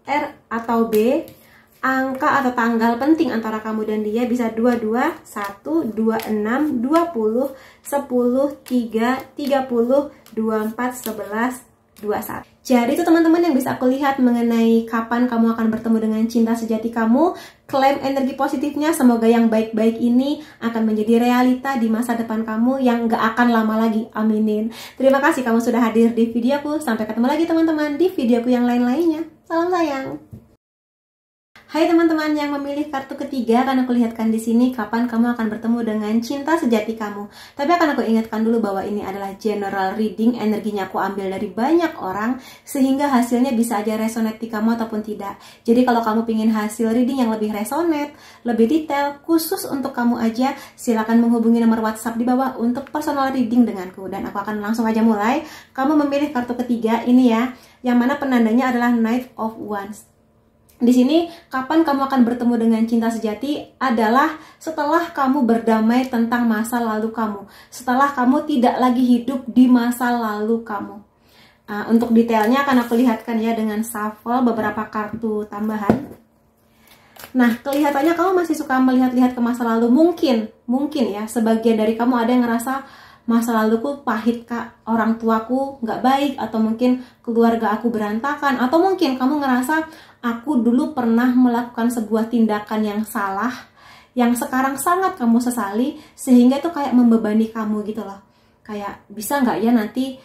R, atau B. Angka atau tanggal penting antara kamu dan dia bisa 22, 1, 26, 20, 10, 3, 30, 24, 11, 21. Jadi itu teman-teman yang bisa aku lihat mengenai kapan kamu akan bertemu dengan cinta sejati kamu. Klaim energi positifnya, semoga yang baik-baik ini akan menjadi realita di masa depan kamu yang gak akan lama lagi. Aminin. Terima kasih kamu sudah hadir di videoku. Sampai ketemu lagi teman-teman di videoku yang lain-lainnya. Salam sayang. Hai teman-teman yang memilih kartu ketiga, akan aku lihatkan di sini kapan kamu akan bertemu dengan cinta sejati kamu. Tapi akan aku ingatkan dulu bahwa ini adalah general reading, energinya aku ambil dari banyak orang, sehingga hasilnya bisa aja resonate di kamu ataupun tidak. Jadi kalau kamu ingin hasil reading yang lebih resonate, lebih detail, khusus untuk kamu aja, silakan menghubungi nomor WhatsApp di bawah untuk personal reading denganku. Dan aku akan langsung aja mulai. Kamu memilih kartu ketiga ini ya, yang mana penandanya adalah Knight of Wands. Di sini, kapan kamu akan bertemu dengan cinta sejati adalah setelah kamu berdamai tentang masa lalu kamu. Setelah kamu tidak lagi hidup di masa lalu kamu. Untuk detailnya akan aku lihatkan ya dengan shuffle beberapa kartu tambahan. Nah, kelihatannya kamu masih suka melihat-lihat ke masa lalu. Mungkin ya, sebagian dari kamu ada yang ngerasa masa laluku pahit kak, orang tuaku nggak baik, atau mungkin keluarga aku berantakan, atau mungkin kamu ngerasa aku dulu pernah melakukan sebuah tindakan yang salah, yang sekarang sangat kamu sesali, sehingga itu kayak membebani kamu gitu loh. Kayak bisa nggak ya nanti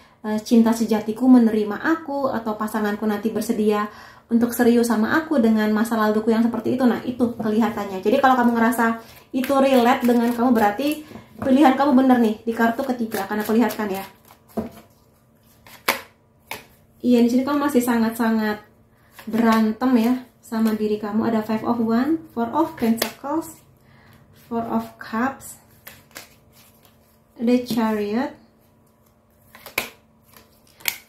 cinta sejatiku menerima aku, atau pasanganku nanti bersedia untuk serius sama aku dengan masa laluku yang seperti itu. Nah itu kelihatannya. Jadi kalau kamu ngerasa itu relate dengan kamu, berarti pilihan kamu bener nih di kartu ketiga. Akan aku lihatkan ya. Iya, di sini kamu masih sangat-sangat berantem ya sama diri kamu. Ada 5 of Wands, 4 of Pentacles, 4 of Cups, The Chariot,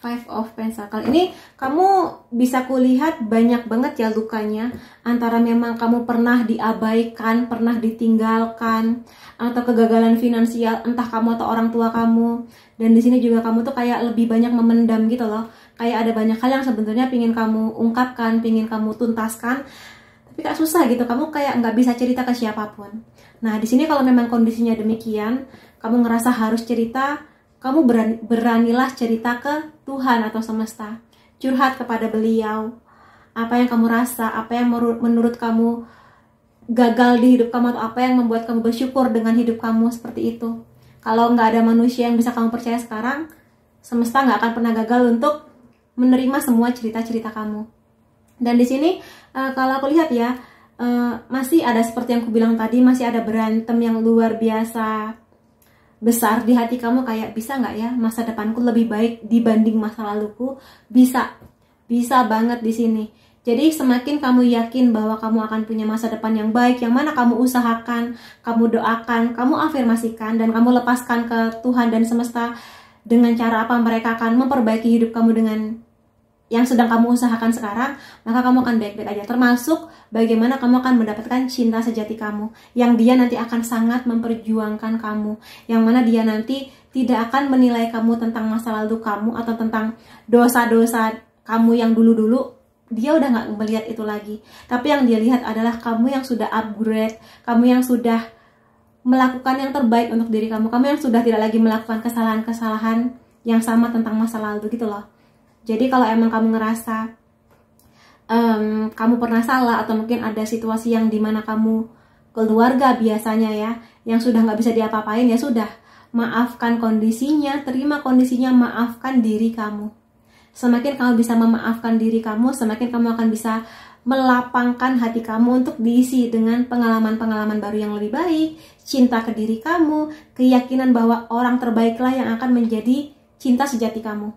5 of Pentacles. Ini kamu bisa kulihat banyak banget ya lukanya. Antara memang kamu pernah diabaikan, pernah ditinggalkan, atau kegagalan finansial entah kamu atau orang tua kamu. Dan di sini juga kamu tuh kayak lebih banyak memendam gitu loh. Kayak ada banyak hal yang sebenarnya pingin kamu ungkapkan, pingin kamu tuntaskan, tapi kayak susah gitu. Kamu kayak nggak bisa cerita ke siapapun. Nah di sini kalau memang kondisinya demikian, kamu ngerasa harus cerita, kamu beranilah cerita ke Tuhan atau semesta. Curhat kepada beliau. Apa yang kamu rasa, apa yang menurut kamu gagal di hidup kamu, atau apa yang membuat kamu bersyukur dengan hidup kamu seperti itu. Kalau nggak ada manusia yang bisa kamu percaya sekarang, semesta nggak akan pernah gagal untuk menerima semua cerita-cerita kamu. Dan di sini kalau aku lihat ya, masih ada seperti yang aku bilang tadi, masih ada berantem yang luar biasa besar di hati kamu, kayak bisa nggak ya masa depanku lebih baik dibanding masa laluku? Bisa banget di sini. Jadi semakin kamu yakin bahwa kamu akan punya masa depan yang baik, yang mana kamu usahakan, kamu doakan, kamu afirmasikan, dan kamu lepaskan ke Tuhan dan semesta dengan cara apa mereka akan memperbaiki hidup kamu dengan yang sedang kamu usahakan sekarang, maka kamu akan baik-baik aja. Termasuk bagaimana kamu akan mendapatkan cinta sejati kamu, yang dia nanti akan sangat memperjuangkan kamu, yang mana dia nanti tidak akan menilai kamu tentang masa lalu kamu atau tentang dosa-dosa kamu yang dulu-dulu. Dia udah gak melihat itu lagi, tapi yang dia lihat adalah kamu yang sudah upgrade, kamu yang sudah melakukan yang terbaik untuk diri kamu, kamu yang sudah tidak lagi melakukan kesalahan-kesalahan yang sama tentang masa lalu gitu loh. Jadi kalau emang kamu ngerasa kamu pernah salah, atau mungkin ada situasi yang dimana kamu keluarga biasanya ya, yang sudah gak bisa diapa-apain, ya sudah, maafkan kondisinya, terima kondisinya, maafkan diri kamu. Semakin kamu bisa memaafkan diri kamu, semakin kamu akan bisa melapangkan hati kamu untuk diisi dengan pengalaman-pengalaman baru yang lebih baik, cinta ke diri kamu, keyakinan bahwa orang terbaiklah yang akan menjadi cinta sejati kamu.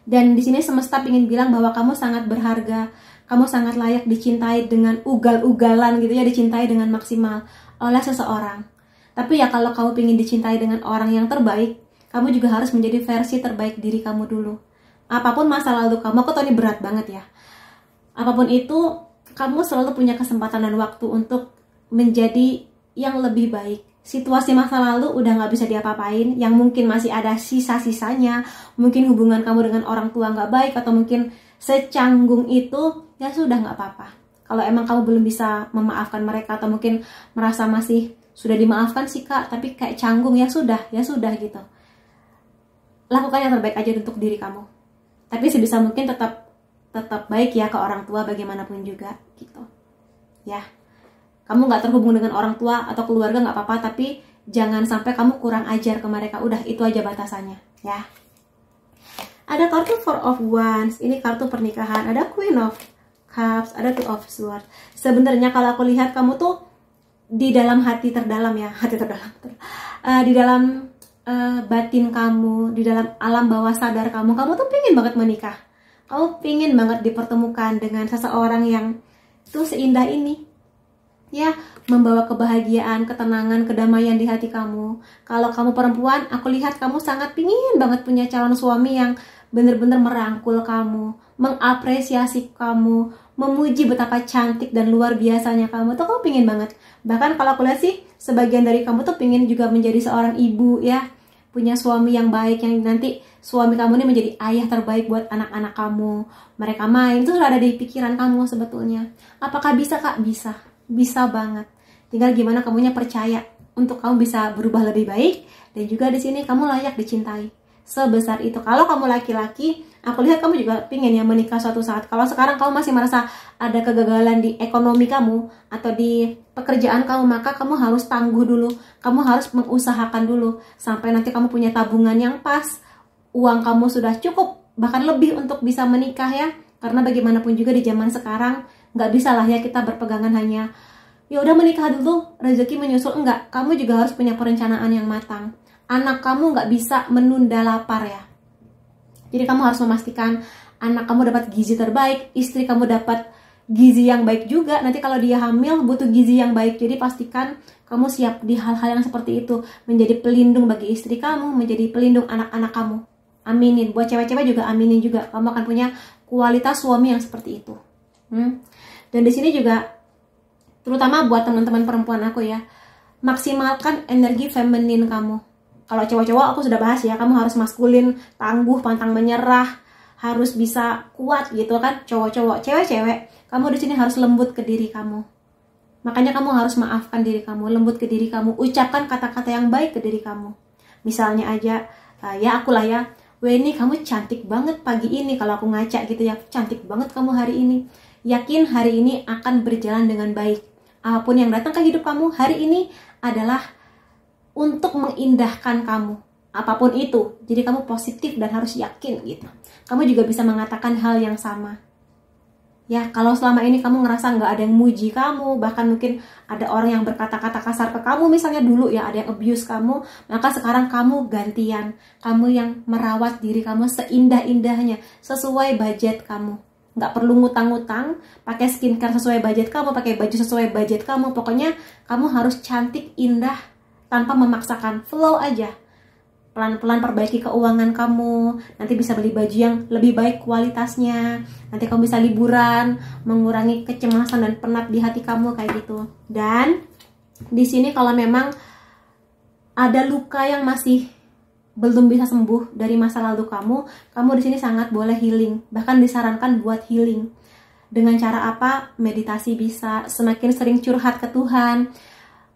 Dan di sini semesta ingin bilang bahwa kamu sangat berharga, kamu sangat layak dicintai dengan ugal-ugalan gitu ya, dicintai dengan maksimal oleh seseorang. Tapi ya kalau kamu ingin dicintai dengan orang yang terbaik, kamu juga harus menjadi versi terbaik diri kamu dulu. Apapun masa lalu kamu, aku tahu ini berat banget ya. Apapun itu, kamu selalu punya kesempatan dan waktu untuk menjadi yang lebih baik. Situasi masa lalu udah gak bisa diapa-apain, yang mungkin masih ada sisa-sisanya, mungkin hubungan kamu dengan orang tua gak baik, atau mungkin secanggung itu, ya sudah gak apa-apa. Kalau emang kamu belum bisa memaafkan mereka, atau mungkin merasa masih sudah dimaafkan sih kak, tapi kayak canggung, ya sudah gitu. Lakukan yang terbaik aja untuk diri kamu. Tapi sebisa mungkin tetap baik ya ke orang tua bagaimanapun juga gitu. Ya, kamu nggak terhubung dengan orang tua atau keluarga nggak apa-apa, tapi jangan sampai kamu kurang ajar ke mereka. Udah, itu aja batasannya ya. Ada kartu Four of Wands, ini kartu pernikahan. Ada Queen of Cups, ada Two of Swords. Sebenarnya kalau aku lihat kamu tuh di dalam hati terdalam ya, di dalam batin kamu, di dalam alam bawah sadar kamu tuh pingin banget menikah. Kamu pingin banget dipertemukan dengan seseorang yang tuh seindah ini ya, membawa kebahagiaan, ketenangan, kedamaian di hati kamu. Kalau kamu perempuan, aku lihat kamu sangat pingin banget punya calon suami yang bener-bener merangkul kamu, mengapresiasi kamu, memuji betapa cantik dan luar biasanya kamu tuh, kamu pingin banget. Bahkan kalau aku lihat sih, sebagian dari kamu tuh pingin juga menjadi seorang ibu ya, punya suami yang baik, yang nanti suami kamu ini menjadi ayah terbaik buat anak-anak kamu. Mereka main, itu sudah ada di pikiran kamu sebetulnya. Apakah bisa kak? Bisa banget. Tinggal gimana kamunya percaya untuk kamu bisa berubah lebih baik, dan juga di sini kamu layak dicintai sebesar itu. Kalau kamu laki-laki, aku lihat kamu juga pingin ya menikah suatu saat. Kalau sekarang kamu masih merasa ada kegagalan di ekonomi kamu atau di pekerjaan kamu, maka kamu harus tangguh dulu. Kamu harus mengusahakan dulu sampai nanti kamu punya tabungan yang pas, uang kamu sudah cukup, bahkan lebih untuk bisa menikah ya. Karena bagaimanapun juga di zaman sekarang nggak bisa lah ya kita berpegangan hanya ya udah menikah dulu, rezeki menyusul. Enggak, kamu juga harus punya perencanaan yang matang. Anak kamu nggak bisa menunda lapar ya. Jadi kamu harus memastikan anak kamu dapat gizi terbaik, istri kamu dapat gizi yang baik juga. Nanti kalau dia hamil butuh gizi yang baik. Jadi pastikan kamu siap di hal-hal yang seperti itu, menjadi pelindung bagi istri kamu, menjadi pelindung anak-anak kamu. Aminin. Buat cewek-cewek juga aminin juga. Kamu akan punya kualitas suami yang seperti itu. Dan di sini juga terutama buat teman-teman perempuan aku ya, maksimalkan energi feminin kamu. Kalau cowok-cowok aku sudah bahas ya, kamu harus maskulin, tangguh, pantang menyerah, harus bisa kuat gitu kan. Cowok-cowok, cewek-cewek, kamu di sini harus lembut ke diri kamu. Makanya kamu harus maafkan diri kamu, lembut ke diri kamu, ucapkan kata-kata yang baik ke diri kamu. Misalnya aja, ya akulah ya, Weni kamu cantik banget pagi ini. Kalau aku ngaca gitu ya, cantik banget kamu hari ini. Yakin hari ini akan berjalan dengan baik. apapun yang datang ke hidup kamu hari ini adalah untuk mengindahkan kamu, apapun itu. Jadi kamu positif dan harus yakin gitu. Kamu juga bisa mengatakan hal yang sama. Ya, kalau selama ini kamu ngerasa nggak ada yang muji kamu, bahkan mungkin ada orang yang berkata-kata kasar ke kamu, misalnya dulu ya ada yang abuse kamu, maka sekarang kamu gantian. Kamu yang merawat diri kamu seindah-indahnya, sesuai budget kamu. Nggak perlu ngutang-ngutang, pakai skincare sesuai budget kamu, pakai baju sesuai budget kamu. Pokoknya kamu harus cantik, indah, tanpa memaksakan. Flow aja. Pelan-pelan perbaiki keuangan kamu, nanti bisa beli baju yang lebih baik kualitasnya, nanti kamu bisa liburan, mengurangi kecemasan dan penat di hati kamu kayak gitu. Dan di sini kalau memang ada luka yang masih belum bisa sembuh dari masa lalu kamu di sini sangat boleh healing, bahkan disarankan buat healing. Dengan cara apa? Meditasi bisa, semakin sering curhat ke Tuhan.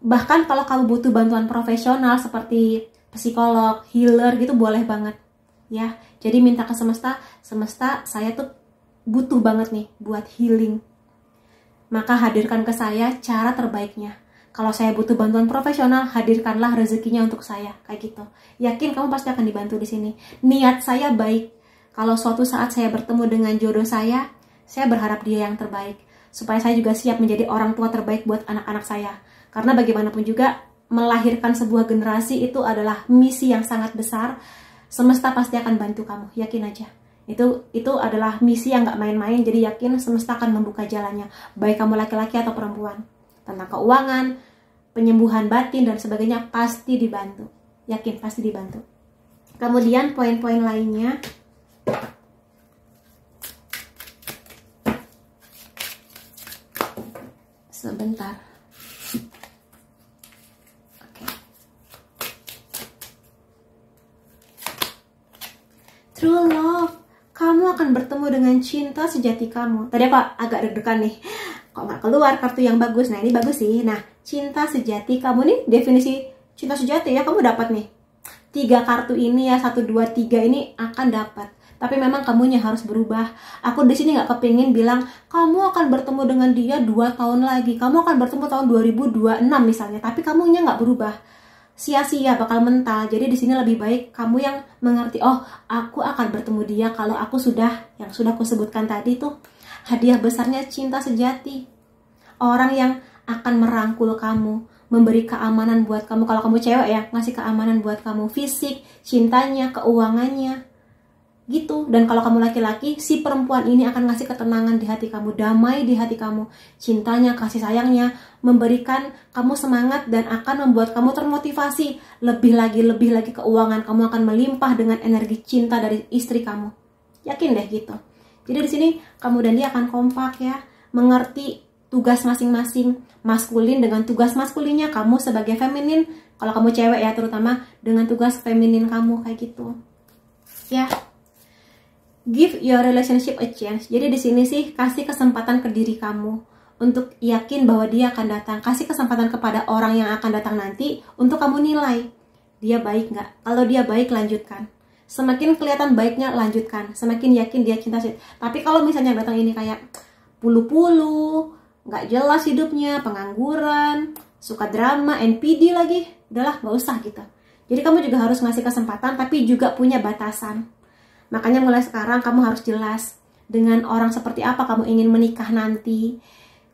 Bahkan kalau kamu butuh bantuan profesional seperti psikolog, healer gitu boleh banget ya. Jadi minta ke semesta, saya tuh butuh banget nih buat healing. Maka hadirkan ke saya cara terbaiknya. Kalau saya butuh bantuan profesional, hadirkanlah rezekinya untuk saya, kayak gitu. Yakin kamu pasti akan dibantu di sini. Niat saya baik. Kalau suatu saat saya bertemu dengan jodoh saya berharap dia yang terbaik, supaya saya juga siap menjadi orang tua terbaik buat anak-anak saya. Karena bagaimanapun juga melahirkan sebuah generasi itu adalah misi yang sangat besar. Semesta pasti akan bantu kamu, yakin aja. Itu adalah misi yang gak main-main. Jadi yakin semesta akan membuka jalannya, baik kamu laki-laki atau perempuan. Tentang keuangan, penyembuhan batin dan sebagainya pasti dibantu. Yakin pasti dibantu. Kemudian poin-poin lainnya, sebentar. True love, kamu akan bertemu dengan cinta sejati kamu. Tadi aku agak deg-degan nih, kok nggak keluar kartu yang bagus. Nah ini bagus sih. Nah, cinta sejati kamu nih, definisi cinta sejati ya kamu dapat nih. 3 kartu ini ya, 1, 2, 3 ini akan dapat. Tapi memang kamunya harus berubah. Aku di sini nggak kepingin bilang kamu akan bertemu dengan dia 2 tahun lagi, kamu akan bertemu tahun 2026 misalnya. Tapi kamunya nggak berubah, sia-sia, bakal mental. Jadi di sini lebih baik kamu yang mengerti, oh aku akan bertemu dia kalau aku yang sudah aku sebutkan tadi tuh. Hadiah besarnya cinta sejati. Orang yang akan merangkul kamu, memberi keamanan buat kamu. Kalau kamu cewek ya, ngasih keamanan buat kamu, fisik, cintanya, keuangannya gitu. Dan kalau kamu laki-laki, si perempuan ini akan ngasih ketenangan di hati kamu, damai di hati kamu, cintanya, kasih sayangnya, memberikan kamu semangat dan akan membuat kamu termotivasi. Lebih lagi keuangan kamu akan melimpah dengan energi cinta dari istri kamu. Yakin deh gitu. Jadi di sini kamu dan dia akan kompak ya, mengerti tugas masing-masing, maskulin dengan tugas maskulinnya, kamu sebagai feminin, kalau kamu cewek ya terutama dengan tugas feminin kamu kayak gitu. Ya. Give your relationship a chance. Jadi di sini sih kasih kesempatan ke diri kamu untuk yakin bahwa dia akan datang. Kasih kesempatan kepada orang yang akan datang nanti untuk kamu nilai dia baik nggak. Kalau dia baik, lanjutkan. Semakin kelihatan baiknya, lanjutkan. Semakin yakin dia cinta sih. Tapi kalau misalnya datang ini kayak pulu-pulu, nggak jelas hidupnya, pengangguran, suka drama, NPD lagi, udahlah nggak usah gitu. Jadi kamu juga harus ngasih kesempatan, tapi juga punya batasan. Makanya mulai sekarang kamu harus jelas dengan orang seperti apa kamu ingin menikah nanti.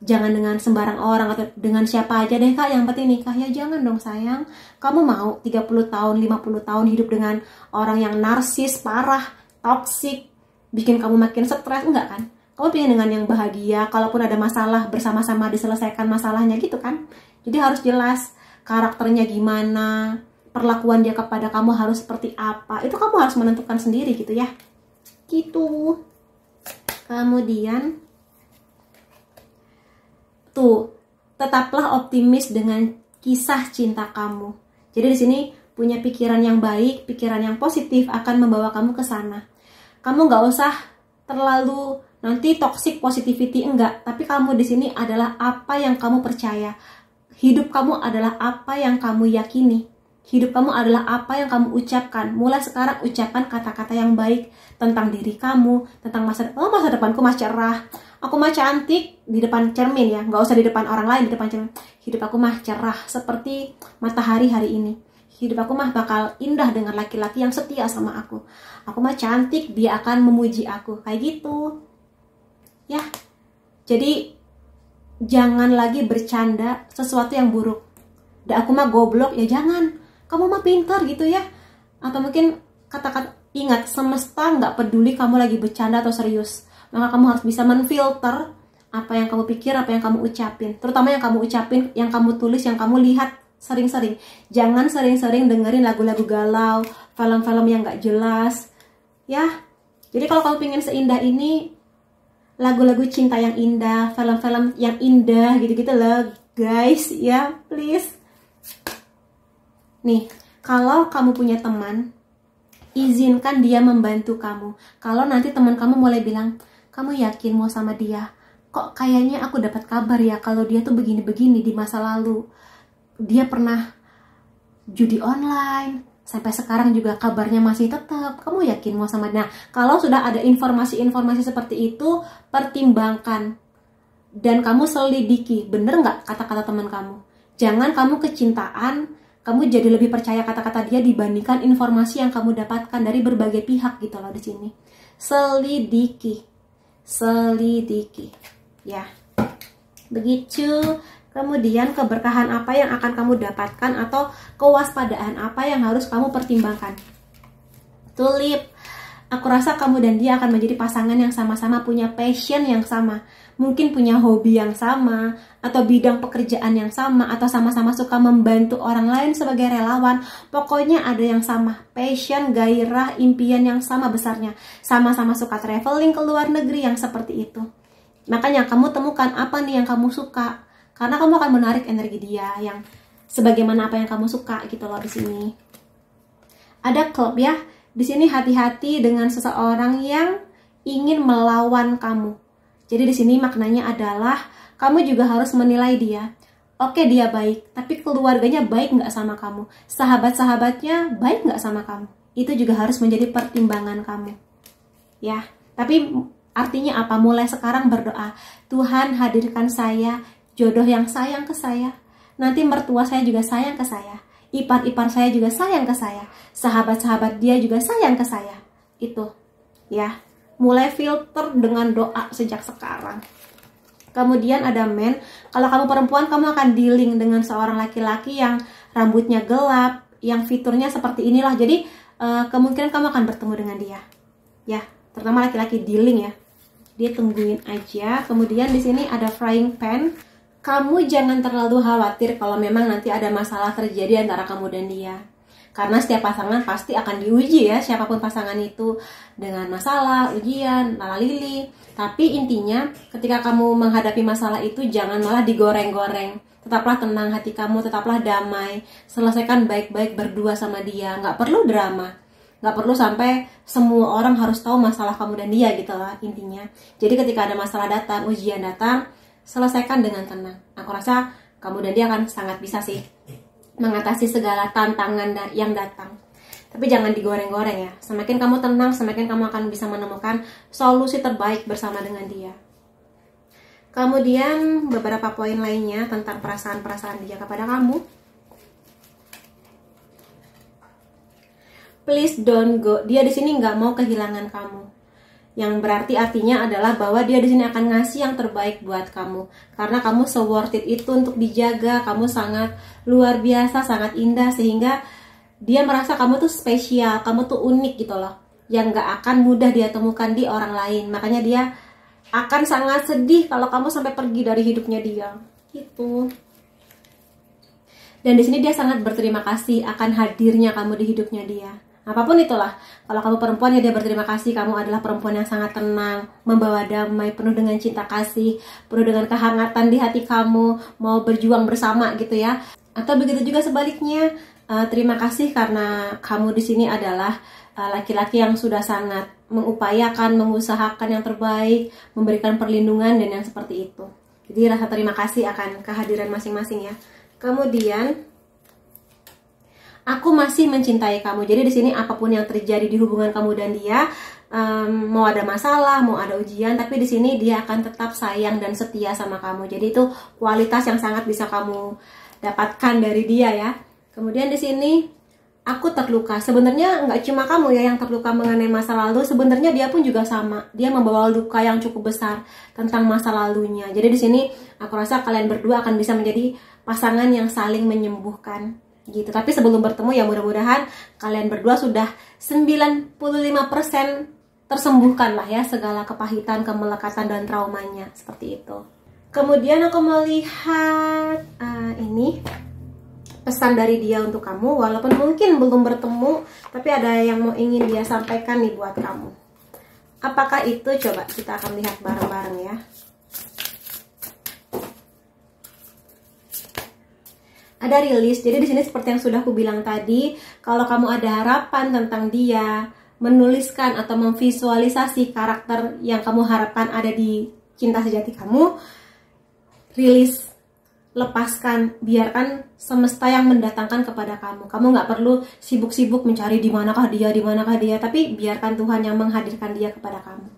Jangan dengan sembarang orang atau dengan siapa aja deh kak, yang penting nikah. Ya jangan dong sayang. Kamu mau 30 tahun, 50 tahun hidup dengan orang yang narsis, parah, toksik, bikin kamu makin stres? Enggak kan? Kamu pengen dengan yang bahagia, kalaupun ada masalah bersama-sama diselesaikan masalahnya gitu kan. Jadi harus jelas karakternya gimana, perlakuan dia kepada kamu harus seperti apa. Itu kamu harus menentukan sendiri gitu ya. Gitu. Kemudian tuh, tetaplah optimis dengan kisah cinta kamu. Jadi di sini punya pikiran yang baik, pikiran yang positif akan membawa kamu ke sana. Kamu nggak usah terlalu nanti toxic positivity, enggak. Tapi kamu di sini adalah apa yang kamu percaya. Hidup kamu adalah apa yang kamu yakini. Hidup kamu adalah apa yang kamu ucapkan. Mulai sekarang ucapkan kata-kata yang baik tentang diri kamu, tentang masa depanku mas cerah, aku mah cantik di depan cermin ya, nggak usah di depan orang lain, di depan cermin. Hidup aku mah cerah seperti matahari hari ini. Hidup aku mah bakal indah dengan laki-laki yang setia sama aku. Aku mah cantik, dia akan memuji aku. Kayak gitu. Ya. Jadi jangan lagi bercanda sesuatu yang buruk. Dan aku mah goblok, ya jangan. Kamu mah pintar gitu ya. Atau mungkin kata-kata, ingat, semesta nggak peduli kamu lagi bercanda atau serius. Maka kamu harus bisa menfilter apa yang kamu pikir, apa yang kamu ucapin. Terutama yang kamu ucapin, yang kamu tulis, yang kamu lihat sering-sering. Jangan sering-sering dengerin lagu-lagu galau, film-film yang nggak jelas. Ya, jadi kalau kamu pengen seindah ini, lagu-lagu cinta yang indah, film-film yang indah, gitu-gitu loh guys, ya please. Nih, kalau kamu punya teman, izinkan dia membantu kamu. Kalau nanti teman kamu mulai bilang, kamu yakin mau sama dia? Kok kayaknya aku dapat kabar ya kalau dia tuh begini-begini di masa lalu. Dia pernah judi online, sampai sekarang juga kabarnya masih tetap. Kamu yakin mau sama dia? Nah, kalau sudah ada informasi-informasi seperti itu, pertimbangkan. Dan kamu selidiki, bener nggak kata-kata teman kamu? Jangan kamu kecintaan, kamu jadi lebih percaya kata-kata dia dibandingkan informasi yang kamu dapatkan dari berbagai pihak gitu loh di sini. Selidiki, ya. Begitu. Kemudian keberkahan apa yang akan kamu dapatkan atau kewaspadaan apa yang harus kamu pertimbangkan. Tulip, aku rasa kamu dan dia akan menjadi pasangan yang sama-sama punya passion yang sama. Mungkin punya hobi yang sama, atau bidang pekerjaan yang sama, atau sama-sama suka membantu orang lain sebagai relawan. Pokoknya ada yang sama, passion, gairah, impian yang sama besarnya. Sama-sama suka traveling ke luar negeri yang seperti itu. Makanya kamu temukan apa nih yang kamu suka, karena kamu akan menarik energi dia yang sebagaimana apa yang kamu suka gitu loh di sini. Ada klub ya. Di sini hati-hati dengan seseorang yang ingin melawan kamu. Jadi di sini maknanya adalah kamu juga harus menilai dia. Oke, dia baik, tapi keluarganya baik nggak sama kamu? Sahabat-sahabatnya baik nggak sama kamu? Itu juga harus menjadi pertimbangan kamu. Ya, tapi artinya apa? Mulai sekarang berdoa, Tuhan hadirkan saya, jodoh yang sayang ke saya. Nanti mertua saya juga sayang ke saya. Ipar-ipar saya juga sayang ke saya. Sahabat-sahabat dia juga sayang ke saya. Itu, ya. Mulai filter dengan doa sejak sekarang. Kemudian ada men. Kalau kamu perempuan, kamu akan dealing dengan seorang laki-laki yang rambutnya gelap, yang fiturnya seperti inilah. Jadi kemungkinan kamu akan bertemu dengan dia. Ya, terutama laki-laki dealing ya. Dia tungguin aja. Kemudian di sini ada frying pan. Kamu jangan terlalu khawatir kalau memang nanti ada masalah terjadi antara kamu dan dia. Karena setiap pasangan pasti akan diuji ya, siapapun pasangan itu dengan masalah, ujian, lalili. Tapi intinya ketika kamu menghadapi masalah itu jangan malah digoreng-goreng. Tetaplah tenang hati kamu, tetaplah damai. Selesaikan baik-baik berdua sama dia, nggak perlu drama. Nggak perlu sampai semua orang harus tahu masalah kamu dan dia gitu lah intinya. Jadi ketika ada masalah datang, ujian datang, selesaikan dengan tenang. Aku rasa kamu dan dia akan sangat bisa sih mengatasi segala tantangan yang datang. Tapi jangan digoreng-goreng ya. Semakin kamu tenang, semakin kamu akan bisa menemukan solusi terbaik bersama dengan dia. Kemudian beberapa poin lainnya tentang perasaan-perasaan dia kepada kamu. Please don't go. Dia di sini nggak mau kehilangan kamu. Yang berarti artinya adalah bahwa dia di sini akan ngasih yang terbaik buat kamu. Karena kamu se-worth it itu untuk dijaga. Kamu sangat luar biasa, sangat indah. Sehingga dia merasa kamu tuh spesial, kamu tuh unik gitu loh. Yang gak akan mudah dia temukan di orang lain. Makanya dia akan sangat sedih kalau kamu sampai pergi dari hidupnya dia. Gitu. Dan di sini dia sangat berterima kasih akan hadirnya kamu di hidupnya dia. Apapun itulah, kalau kamu perempuan ya dia berterima kasih, kamu adalah perempuan yang sangat tenang, membawa damai, penuh dengan cinta kasih, penuh dengan kehangatan di hati kamu, mau berjuang bersama gitu ya. Atau begitu juga sebaliknya, terima kasih karena kamu di sini adalah laki-laki yang sudah sangat mengupayakan, mengusahakan yang terbaik, memberikan perlindungan dan yang seperti itu. Jadi rasa terima kasih akan kehadiran masing-masing ya. Kemudian aku masih mencintai kamu. Jadi di sini apapun yang terjadi di hubungan kamu dan dia, mau ada masalah, mau ada ujian, tapi di sini dia akan tetap sayang dan setia sama kamu. Jadi itu kualitas yang sangat bisa kamu dapatkan dari dia ya. Kemudian di sini aku terluka. Sebenarnya nggak cuma kamu ya yang terluka mengenai masa lalu. Sebenarnya dia pun juga sama. Dia membawa luka yang cukup besar tentang masa lalunya. Jadi di sini aku rasa kalian berdua akan bisa menjadi pasangan yang saling menyembuhkan gitu. Tapi sebelum bertemu ya mudah-mudahan kalian berdua sudah 95% tersembuhkan lah ya segala kepahitan, kemelekatan dan traumanya seperti itu. Kemudian aku melihat ini pesan dari dia untuk kamu, walaupun mungkin belum bertemu, tapi ada yang mau ingin dia sampaikan nih buat kamu. Apakah itu? Coba kita akan lihat bareng-bareng ya. Ada rilis. Jadi di sini seperti yang sudah aku bilang tadi, kalau kamu ada harapan tentang dia, menuliskan atau memvisualisasi karakter yang kamu harapkan ada di cinta sejati kamu, rilis, lepaskan, biarkan semesta yang mendatangkan kepada kamu. Kamu nggak perlu sibuk-sibuk mencari di manakah dia, tapi biarkan Tuhan yang menghadirkan dia kepada kamu.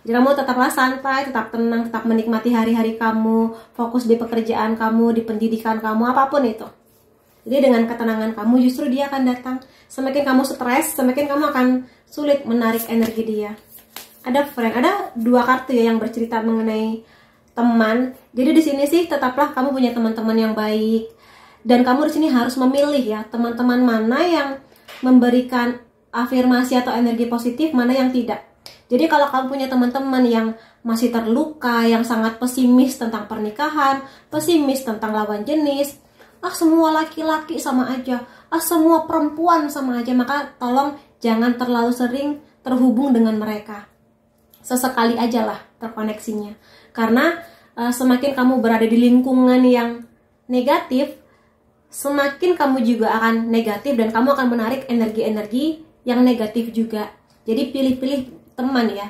Jadi kamu tetaplah santai, tetap tenang, tetap menikmati hari-hari kamu, fokus di pekerjaan kamu, di pendidikan kamu, apapun itu. Jadi dengan ketenangan kamu justru dia akan datang. Semakin kamu stres, semakin kamu akan sulit menarik energi dia. Ada friend, ada 2 kartu ya yang bercerita mengenai teman. Jadi di sini sih tetaplah kamu punya teman-teman yang baik. Dan kamu di sini harus memilih ya teman-teman mana yang memberikan afirmasi atau energi positif, mana yang tidak. Jadi kalau kamu punya teman-teman yang masih terluka, yang sangat pesimis tentang pernikahan, pesimis tentang lawan jenis, semua laki-laki sama aja, semua perempuan sama aja, maka tolong jangan terlalu sering terhubung dengan mereka. Sesekali aja lah terkoneksinya. Karena semakin kamu berada di lingkungan yang negatif, semakin kamu juga akan negatif dan kamu akan menarik energi-energi yang negatif juga. Jadi pilih-pilih teman ya.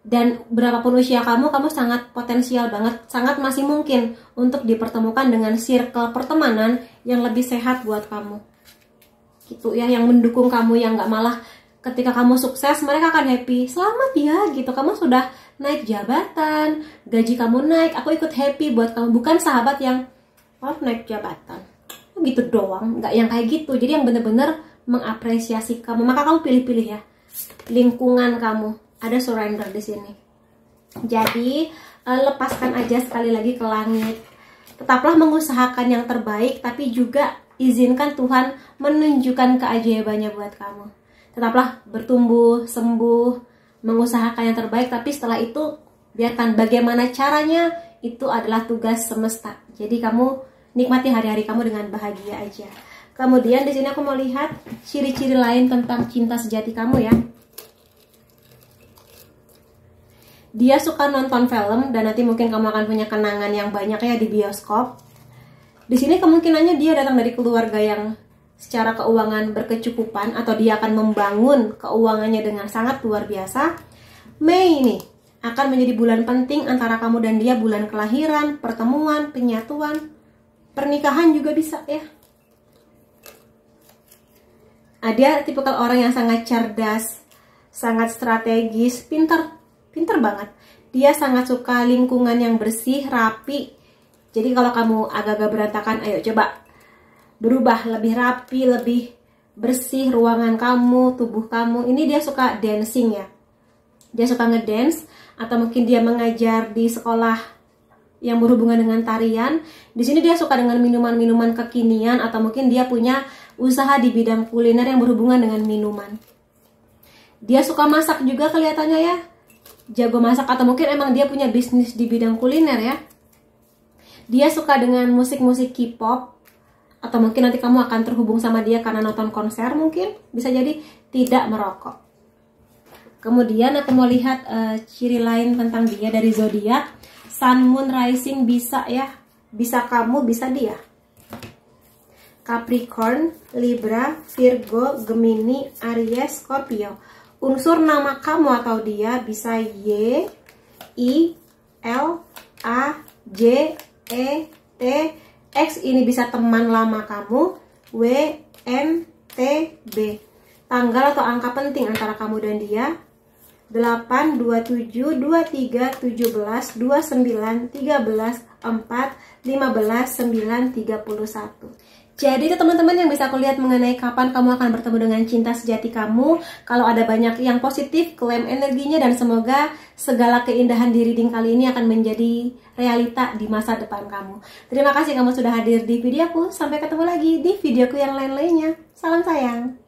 Dan berapapun usia kamu sangat potensial banget, sangat masih mungkin untuk dipertemukan dengan circle pertemanan yang lebih sehat buat kamu. Gitu ya, yang mendukung kamu, yang nggak malah ketika kamu sukses mereka akan happy. Selamat ya gitu, kamu sudah naik jabatan, gaji kamu naik, aku ikut happy buat kamu. Bukan sahabat yang naik jabatan gitu doang, nggak yang kayak gitu. Jadi yang bener-bener mengapresiasi kamu. Maka kamu pilih-pilih ya lingkungan kamu. Ada surrender di sini. Jadi lepaskan aja sekali lagi ke langit. Tetaplah mengusahakan yang terbaik, tapi juga izinkan Tuhan menunjukkan keajaibannya buat kamu. Tetaplah bertumbuh, sembuh, mengusahakan yang terbaik, tapi setelah itu biarkan bagaimana caranya itu adalah tugas semesta. Jadi kamu nikmati hari-hari kamu dengan bahagia aja. Kemudian di sini aku mau lihat ciri-ciri lain tentang cinta sejati kamu ya. Dia suka nonton film dan nanti mungkin kamu akan punya kenangan yang banyak ya di bioskop. Di sini kemungkinannya dia datang dari keluarga yang secara keuangan berkecukupan atau dia akan membangun keuangannya dengan sangat luar biasa. Mei ini akan menjadi bulan penting antara kamu dan dia, bulan kelahiran, pertemuan, penyatuan, pernikahan juga bisa ya. Dia tipikal orang yang sangat cerdas, sangat strategis, pintar banget. Dia sangat suka lingkungan yang bersih, rapi. Jadi kalau kamu agak-agak berantakan, ayo coba berubah, lebih rapi, lebih bersih ruangan kamu, tubuh kamu. Ini dia suka dancing ya. Dia suka ngedance, atau mungkin dia mengajar di sekolah yang berhubungan dengan tarian. Di sini dia suka dengan minuman-minuman kekinian, atau mungkin dia punya usaha di bidang kuliner yang berhubungan dengan minuman. Dia suka masak juga kelihatannya ya. Jago masak, atau mungkin emang dia punya bisnis di bidang kuliner ya. Dia suka dengan musik-musik K-pop, atau mungkin nanti kamu akan terhubung sama dia karena nonton konser mungkin. Bisa jadi tidak merokok. Kemudian aku mau lihat ciri lain tentang dia dari zodiak. Sun, Moon, Rising bisa ya. Bisa kamu, bisa dia. Capricorn, Libra, Virgo, Gemini, Aries, Scorpio. Unsur nama kamu atau dia bisa Y, I, L, A, J, E, T, X. Ini bisa teman lama kamu. W, N, T, B. Tanggal atau angka penting antara kamu dan dia. 8, 27, 23, 17, 29, 13, 4, 15, 9, 31. Jadi itu teman-teman yang bisa aku lihat mengenai kapan kamu akan bertemu dengan cinta sejati kamu. Kalau ada banyak yang positif, klaim energinya, dan semoga segala keindahan diri reading kali ini akan menjadi realita di masa depan kamu. Terima kasih kamu sudah hadir di videoku. Sampai ketemu lagi di videoku yang lain-lainnya. Salam sayang.